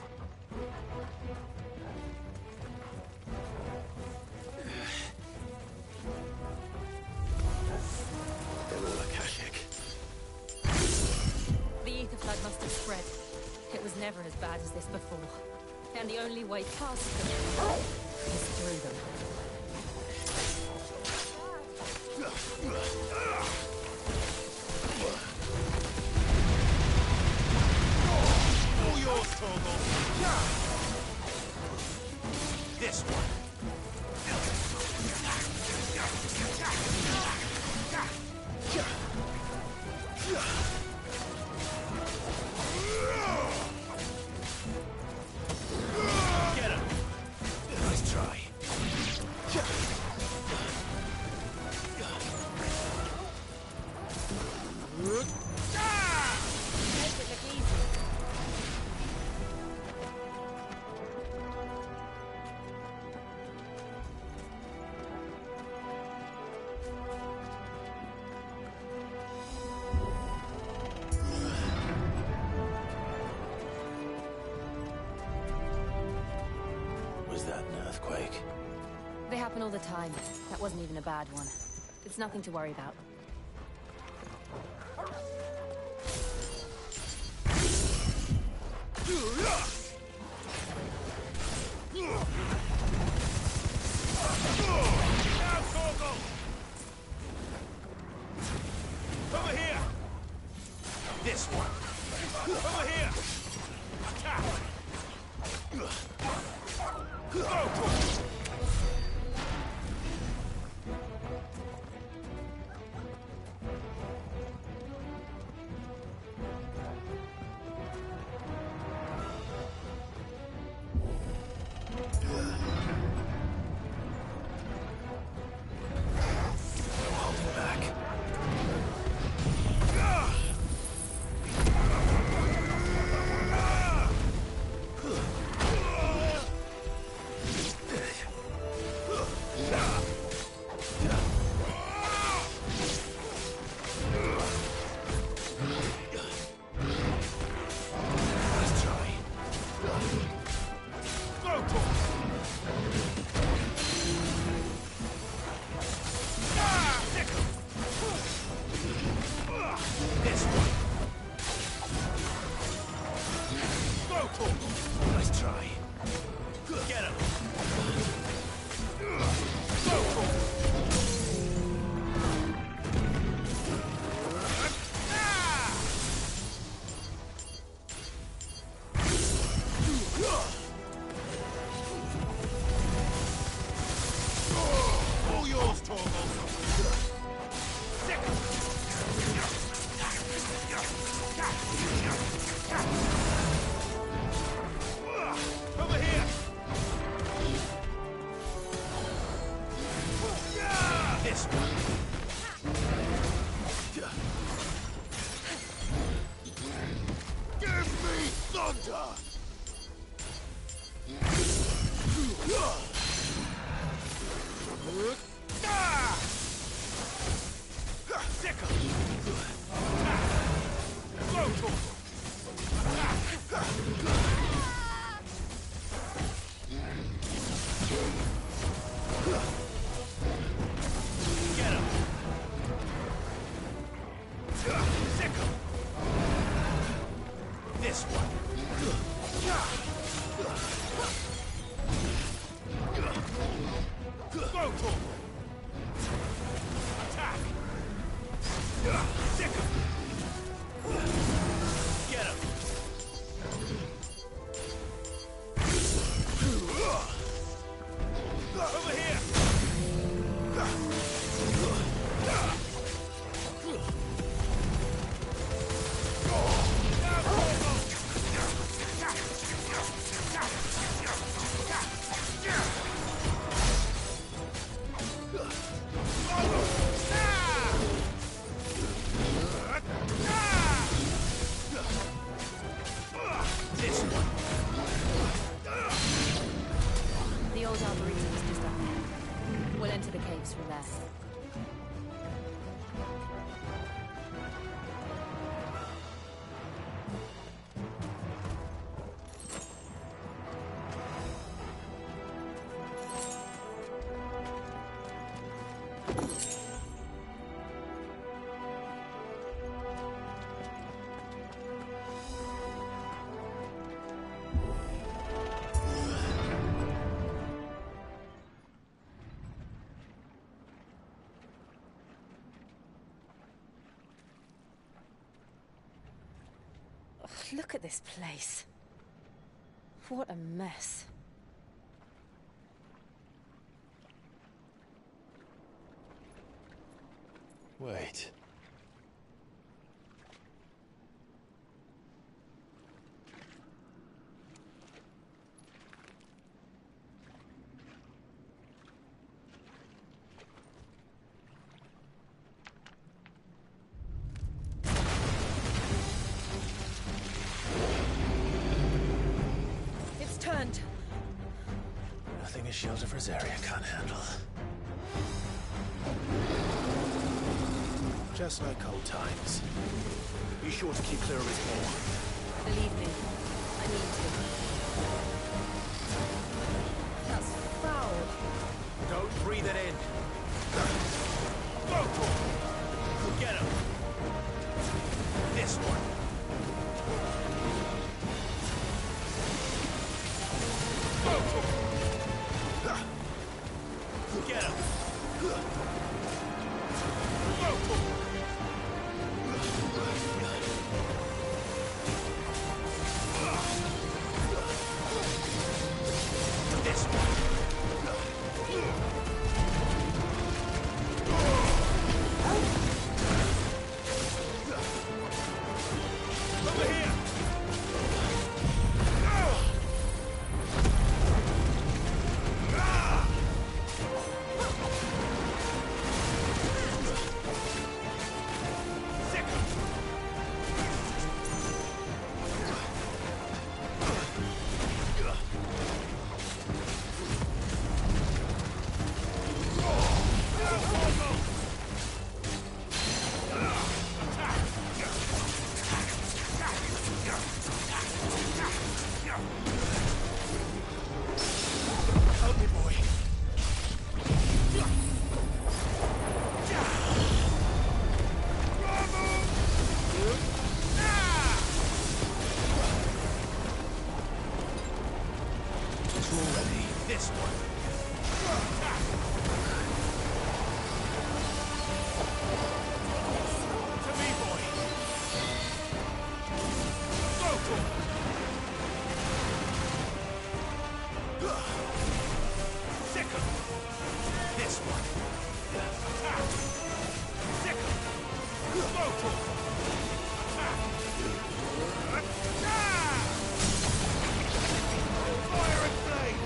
never as bad as this before. And the only way past them is through them.
All yours, Torgal. This one. Get him. Nice try.
Make it look easy.
Was that an earthquake?
They happen all the time. That wasn't even a bad one. It's nothing to worry about.
Now, Torgal! Over here! This one! Over here! Attack! Go, Torgal! Nice try. Get him. All yours, Torgal. Over here! This one. Give me thunder! Sickle! Go, Torgal! Get him! Sickle! This one! Go, Torgal! Attack! Sickle! Get him! Over here!
Look at this place. What a mess.
Wait.
It's turned.
Nothing a shield of Rosaria can't handle. Just like old times. Be sure to keep clear of his paw.
Believe me, I need to. That's foul.
Don't breathe it in. Go for it. Get him. This one. Go for it. Get him. Go for it. This one. Over here. This one. To me, boy. Go for it. Second. This one. Attack. Second. Go for it. Attack. Fire and flame.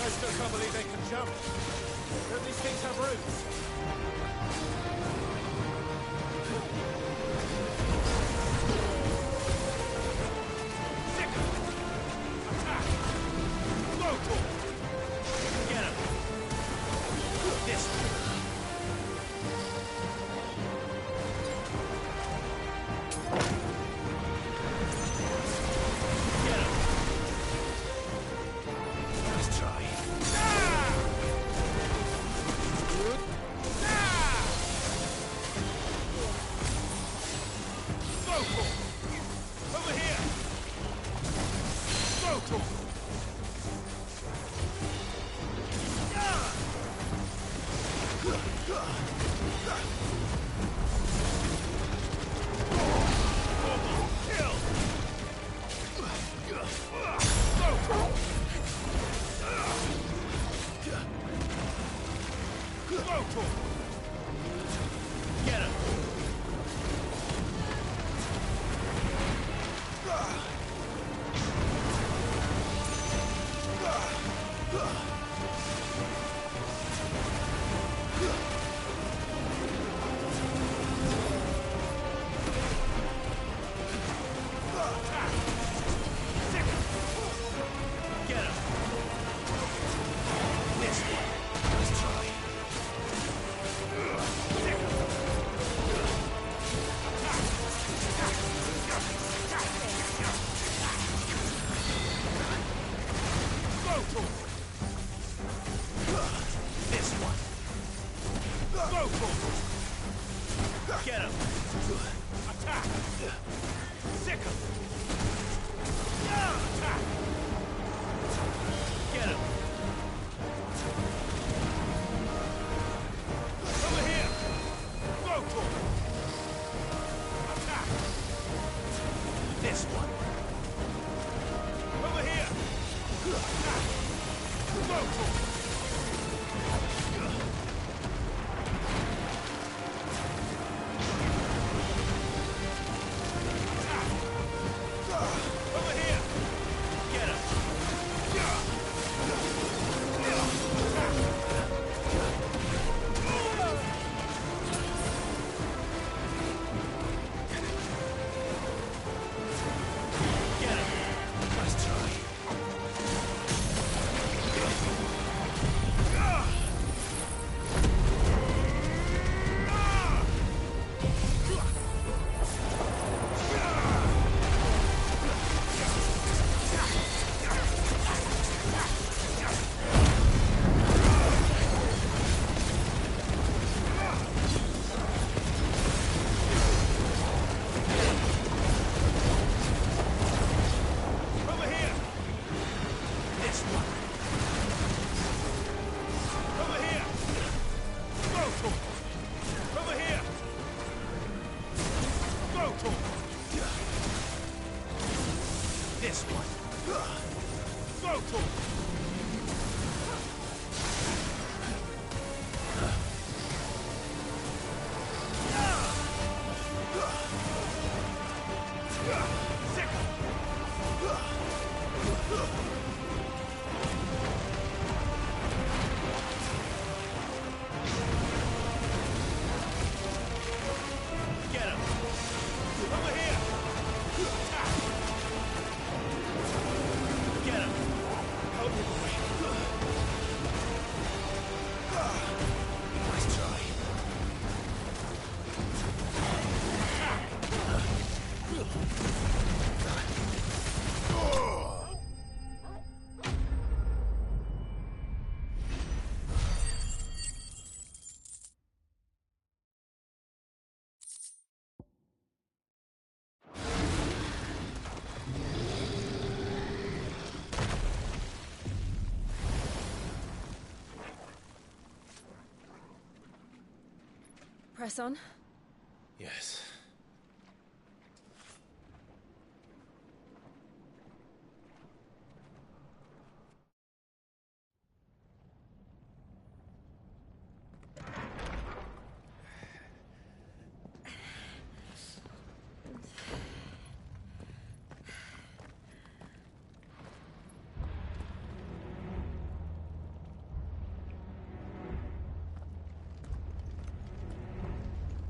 I still can't believe they can jump. Don't these things have roots? Attack! Go for it! Get him! This way!
Attack! Sickle! Attack! Get him! Over here! Go for it! Attack! This one! Over here! Attack! Go for it!
Press on?
Yes.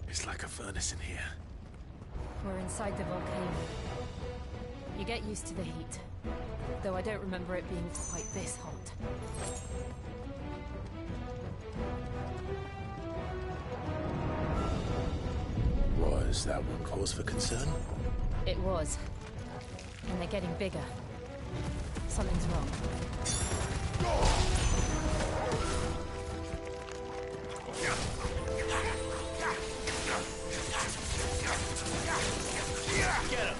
It's like a furnace in here.
We're inside the volcano. You get used to the heat. Though I don't remember it being quite this hot.
Was that one cause for concern?
It was. And they're getting bigger. Something's wrong.
Get him!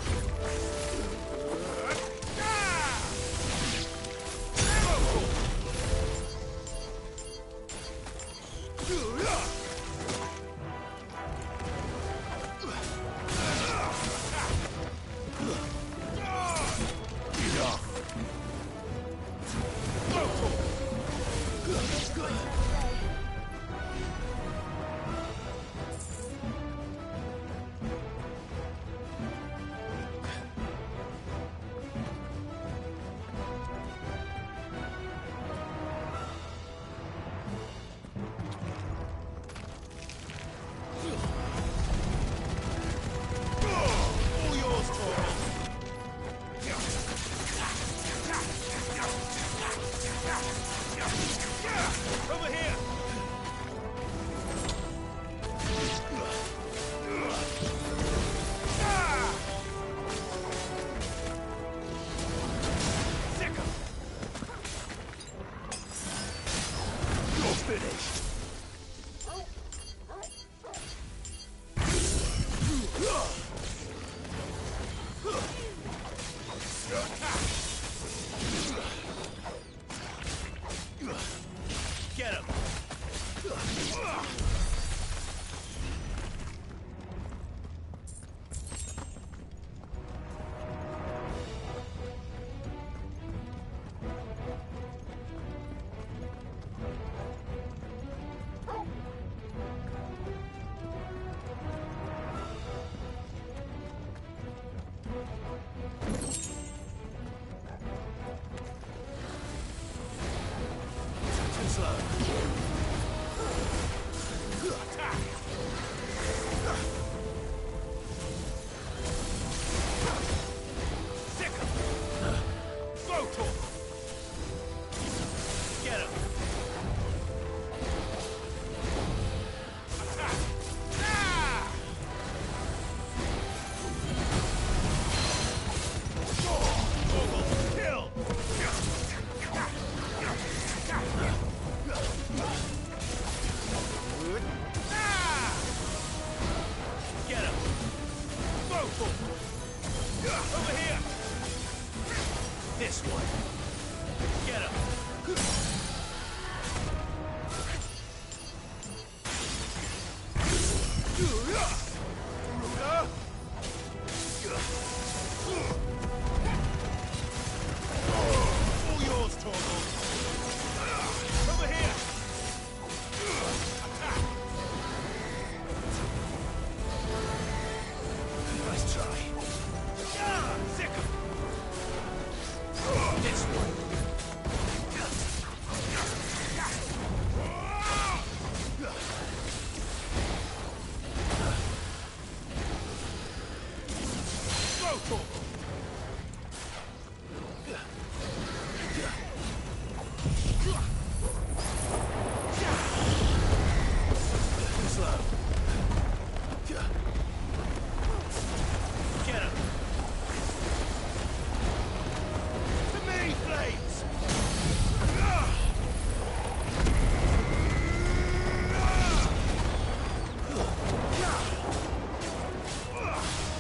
Over here! This one. Get him! All yours, Torgal. Over here! Attack! Nice try. Sick him! This one. Go, Torgal! Slow. Get him! To me, Blades!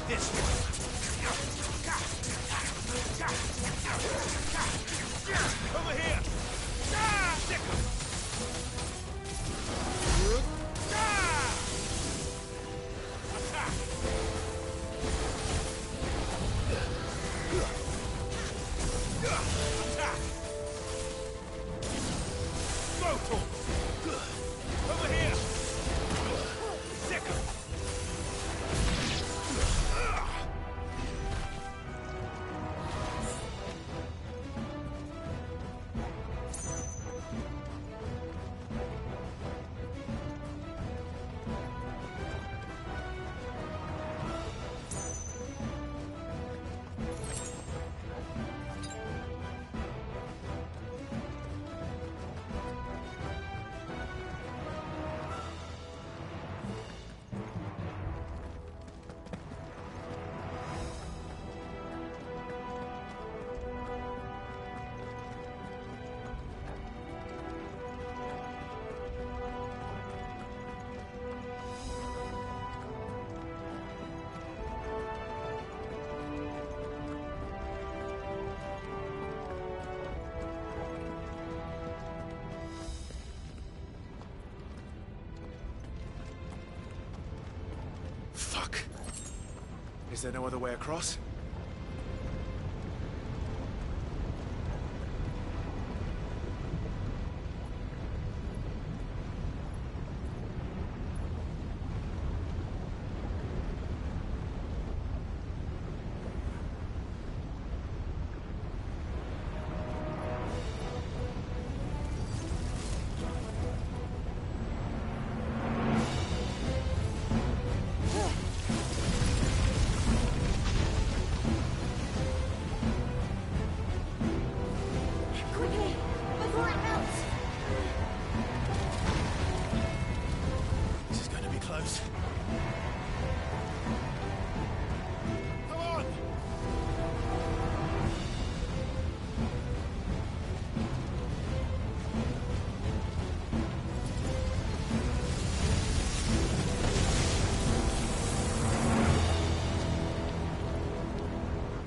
This one. Over here! Stick him! Attack! Attack! Go, Torgal! Over here! Sick him!
Fuck. Is there no other way across?
Quickly, before it melts!
This is going to be close. Come on!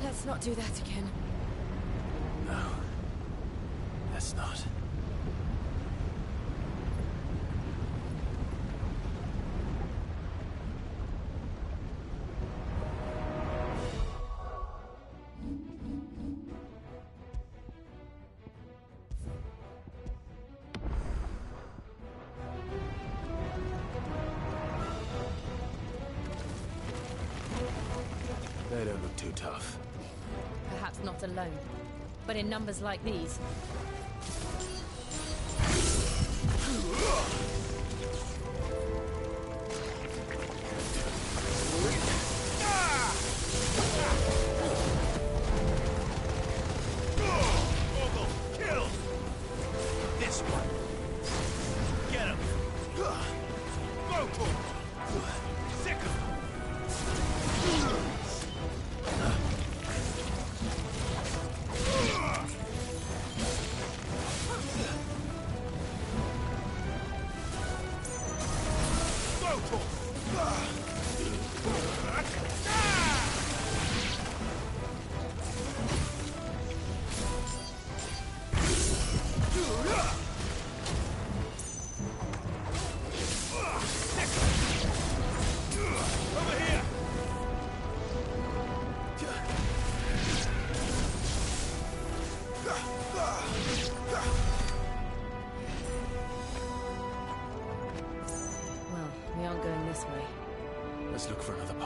Let's not do that again.
No. Let's not. They don't look too tough.
Perhaps not alone, but in numbers like these.
Kill! This one. Get him! Go, Torgal! Sick him! Go, Torgal!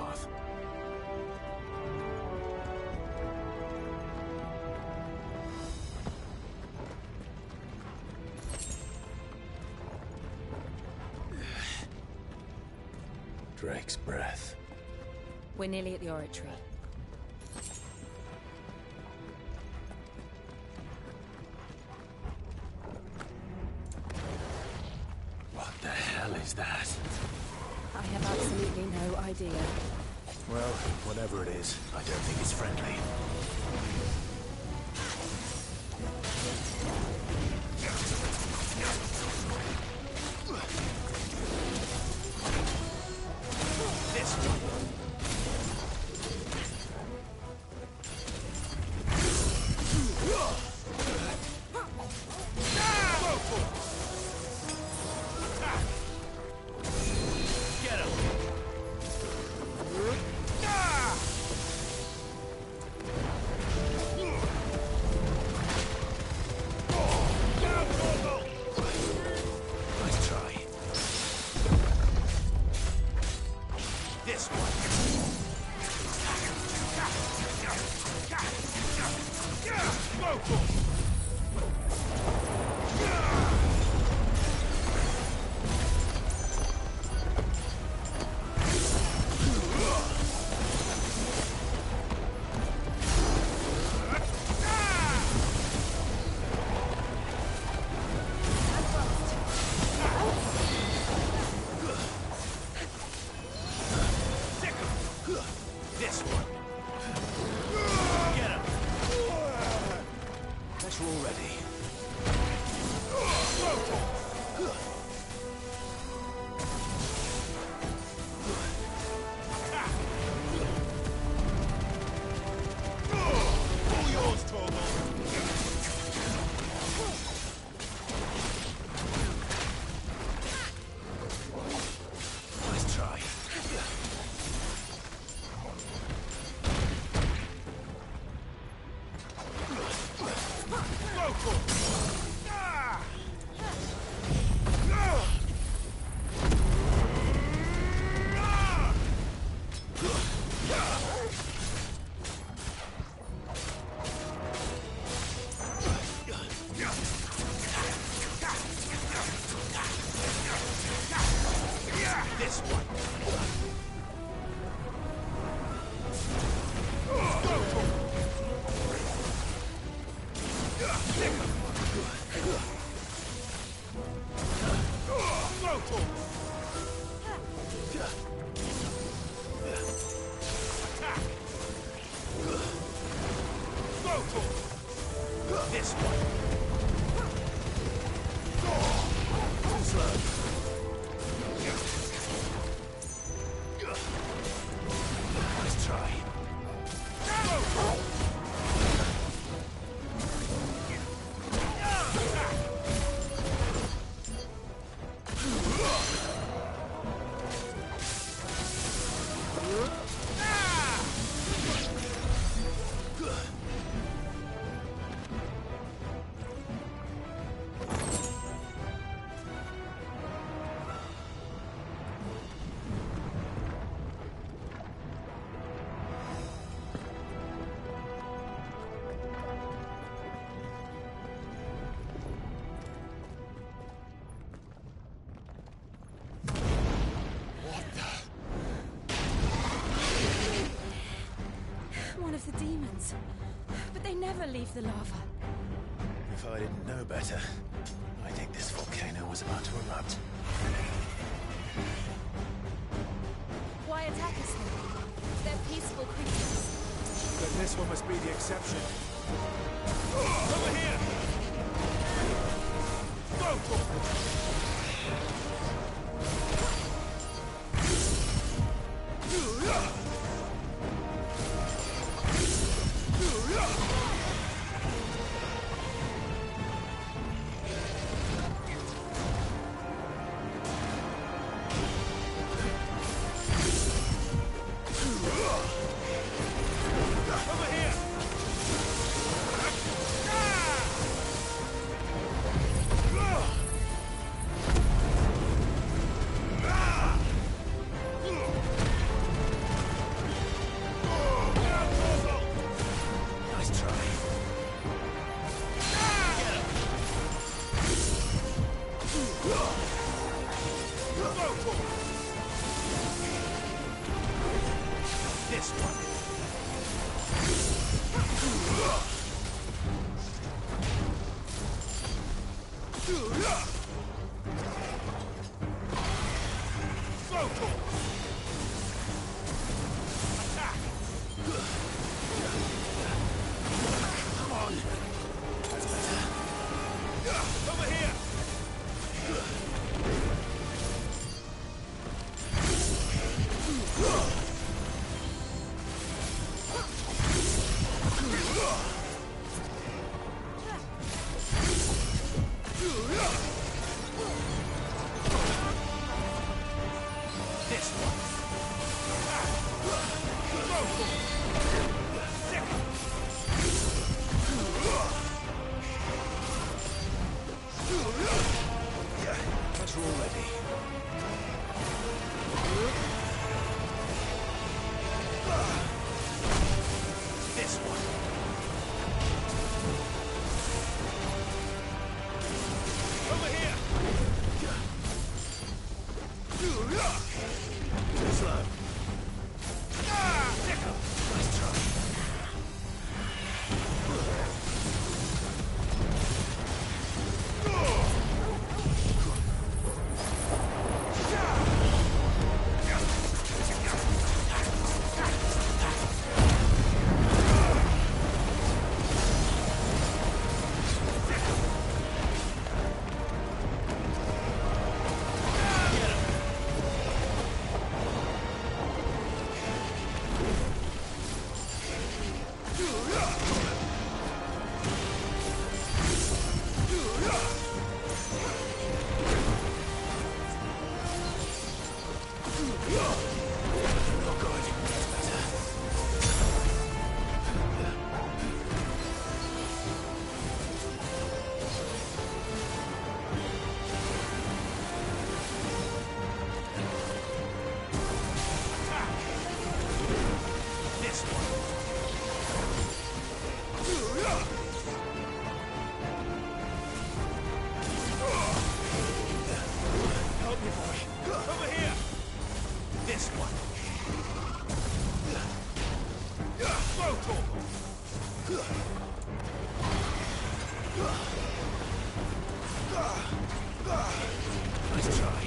path. Drake's breath.
We're nearly at the oratory.
What the hell is that?
I have absolutely no idea.
Well, whatever it is, I don't think it's friendly.
This one. Get him!
Nice try.
This one. This one. Get him.
Bet you're all ready.
All yours, Torgal.
Nice try.
This one. This one. Too slow.
Nice try.
One of the demons. But they never leave the lava.
If I didn't know better, I think this volcano was about to erupt.
Why attack us then? They're peaceful creatures.
But this one must be the exception. Over here!
This one. Come on. That's better. Over here. This one. Better already. This one. Over here. Too slow. Nice try.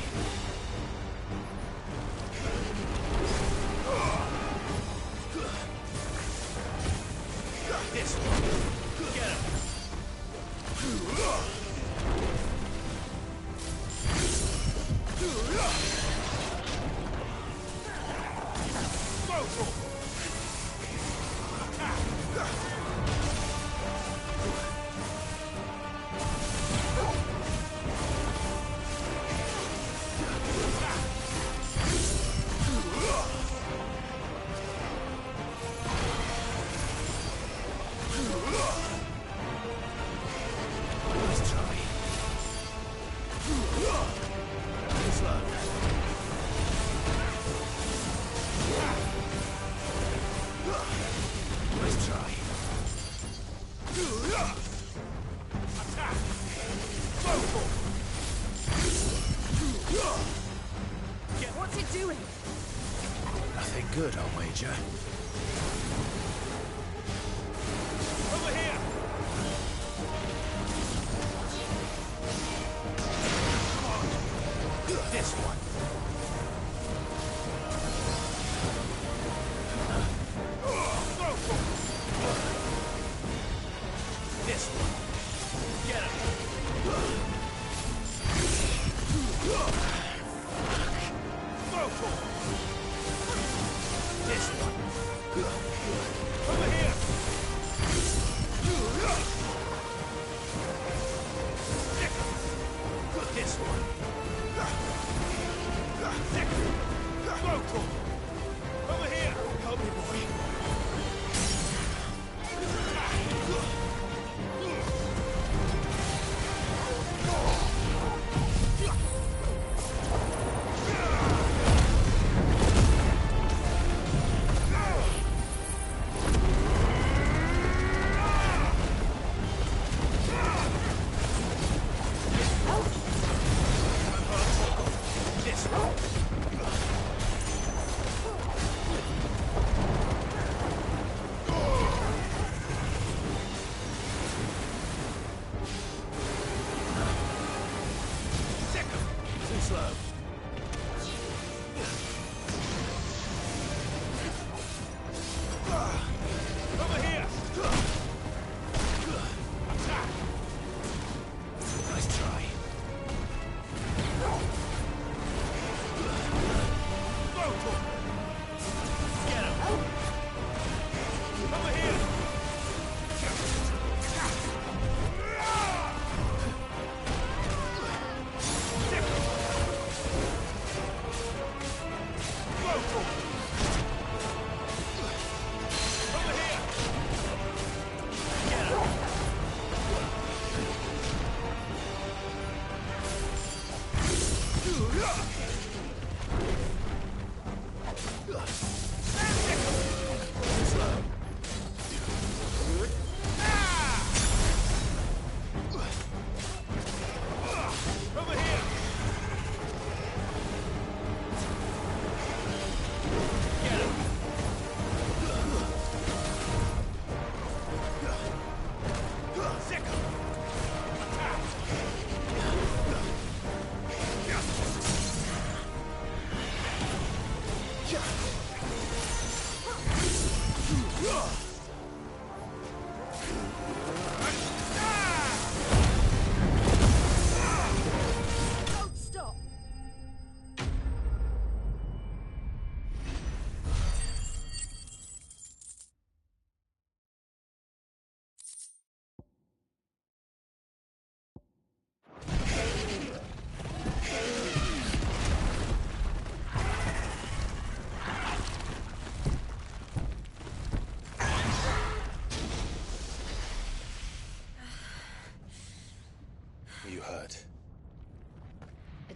What's it doing?
Nothing good, I'll wager.
Over here!
This one. This one. Get him. This one.
Over here!
This one.
Over here!
Help me, boy.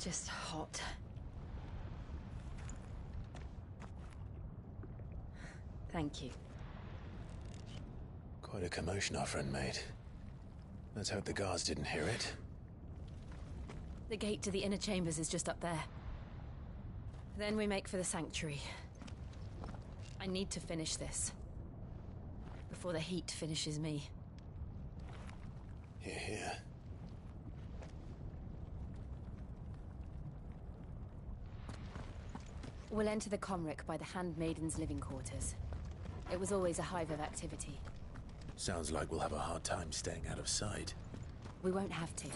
just hot. Thank you.
Quite a commotion our friend made. Let's hope the guards didn't hear it.
The gate to the inner chambers is just up there. Then we make for the sanctuary. I need to finish this. Before the heat finishes me.
Hear, hear.
We'll enter the Comric by the Handmaiden's living quarters. It was always a hive of activity.
Sounds like we'll have a hard time staying out of sight.
We won't have to.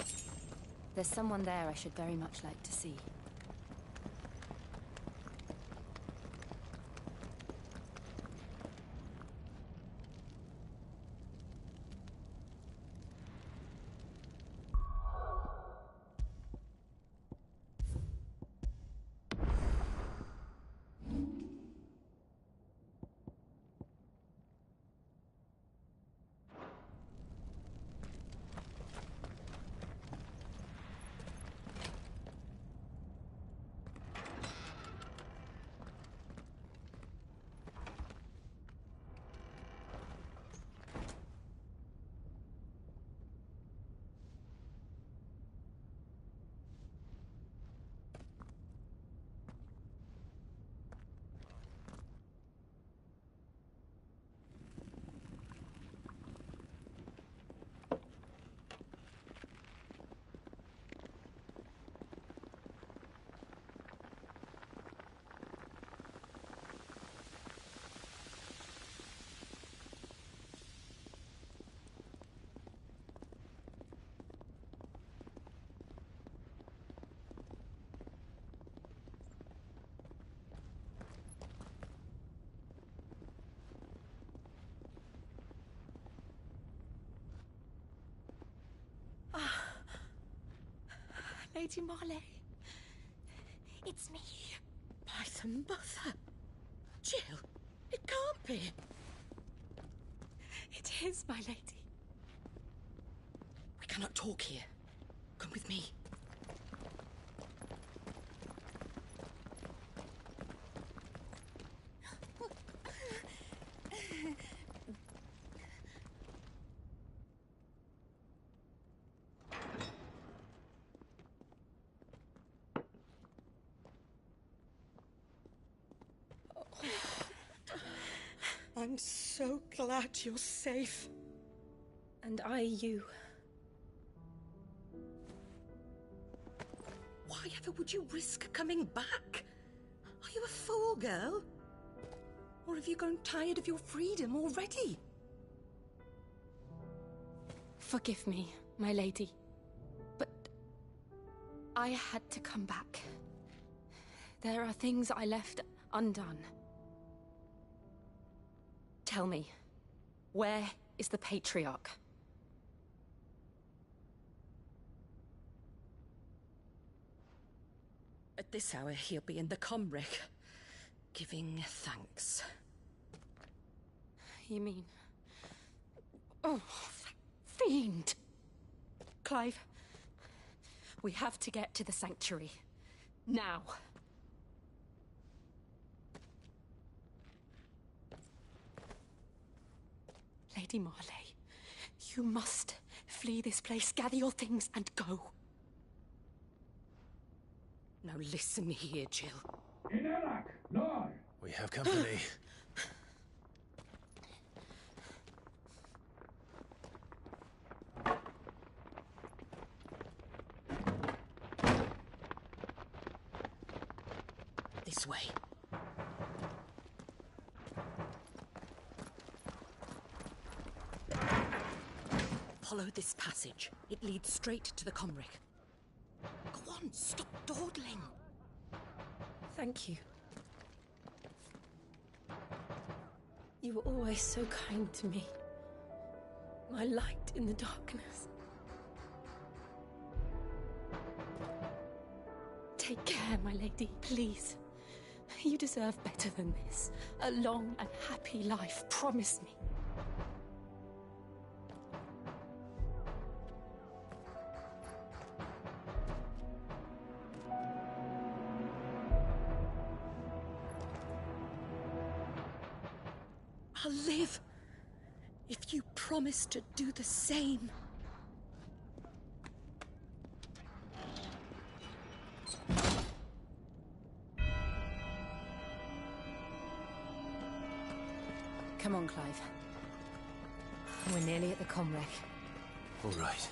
There's someone there I should very much like to see. Lady Marley. It's me.
By the mother. Jill, it can't be.
It is, my lady.
We cannot talk here. Come with me. I'm so glad you're safe.
And I you.
Why ever would you risk coming back? Are you a fool, girl? Or have you grown tired of your freedom already?
Forgive me, my lady. But I had to come back. There are things I left undone. Tell me, where is the Patriarch?
At this hour, he'll be in the Comric, giving thanks.
You mean... Oh, that fiend! Clive, we have to get to the sanctuary. Now. Lady Marley, you must flee this place, gather your things, and go.
Now listen here, Jill.
We have company.
This way. Follow this passage. It leads straight to the Comric. Go on, stop dawdling.
Thank you. You were always so kind to me. My light in the darkness. Take care, my lady, please. You deserve better than this. A long and happy life, promise me.
I'll live. If you promise to do the same.
Come on, Clive. We're nearly at the comwreck.
All right.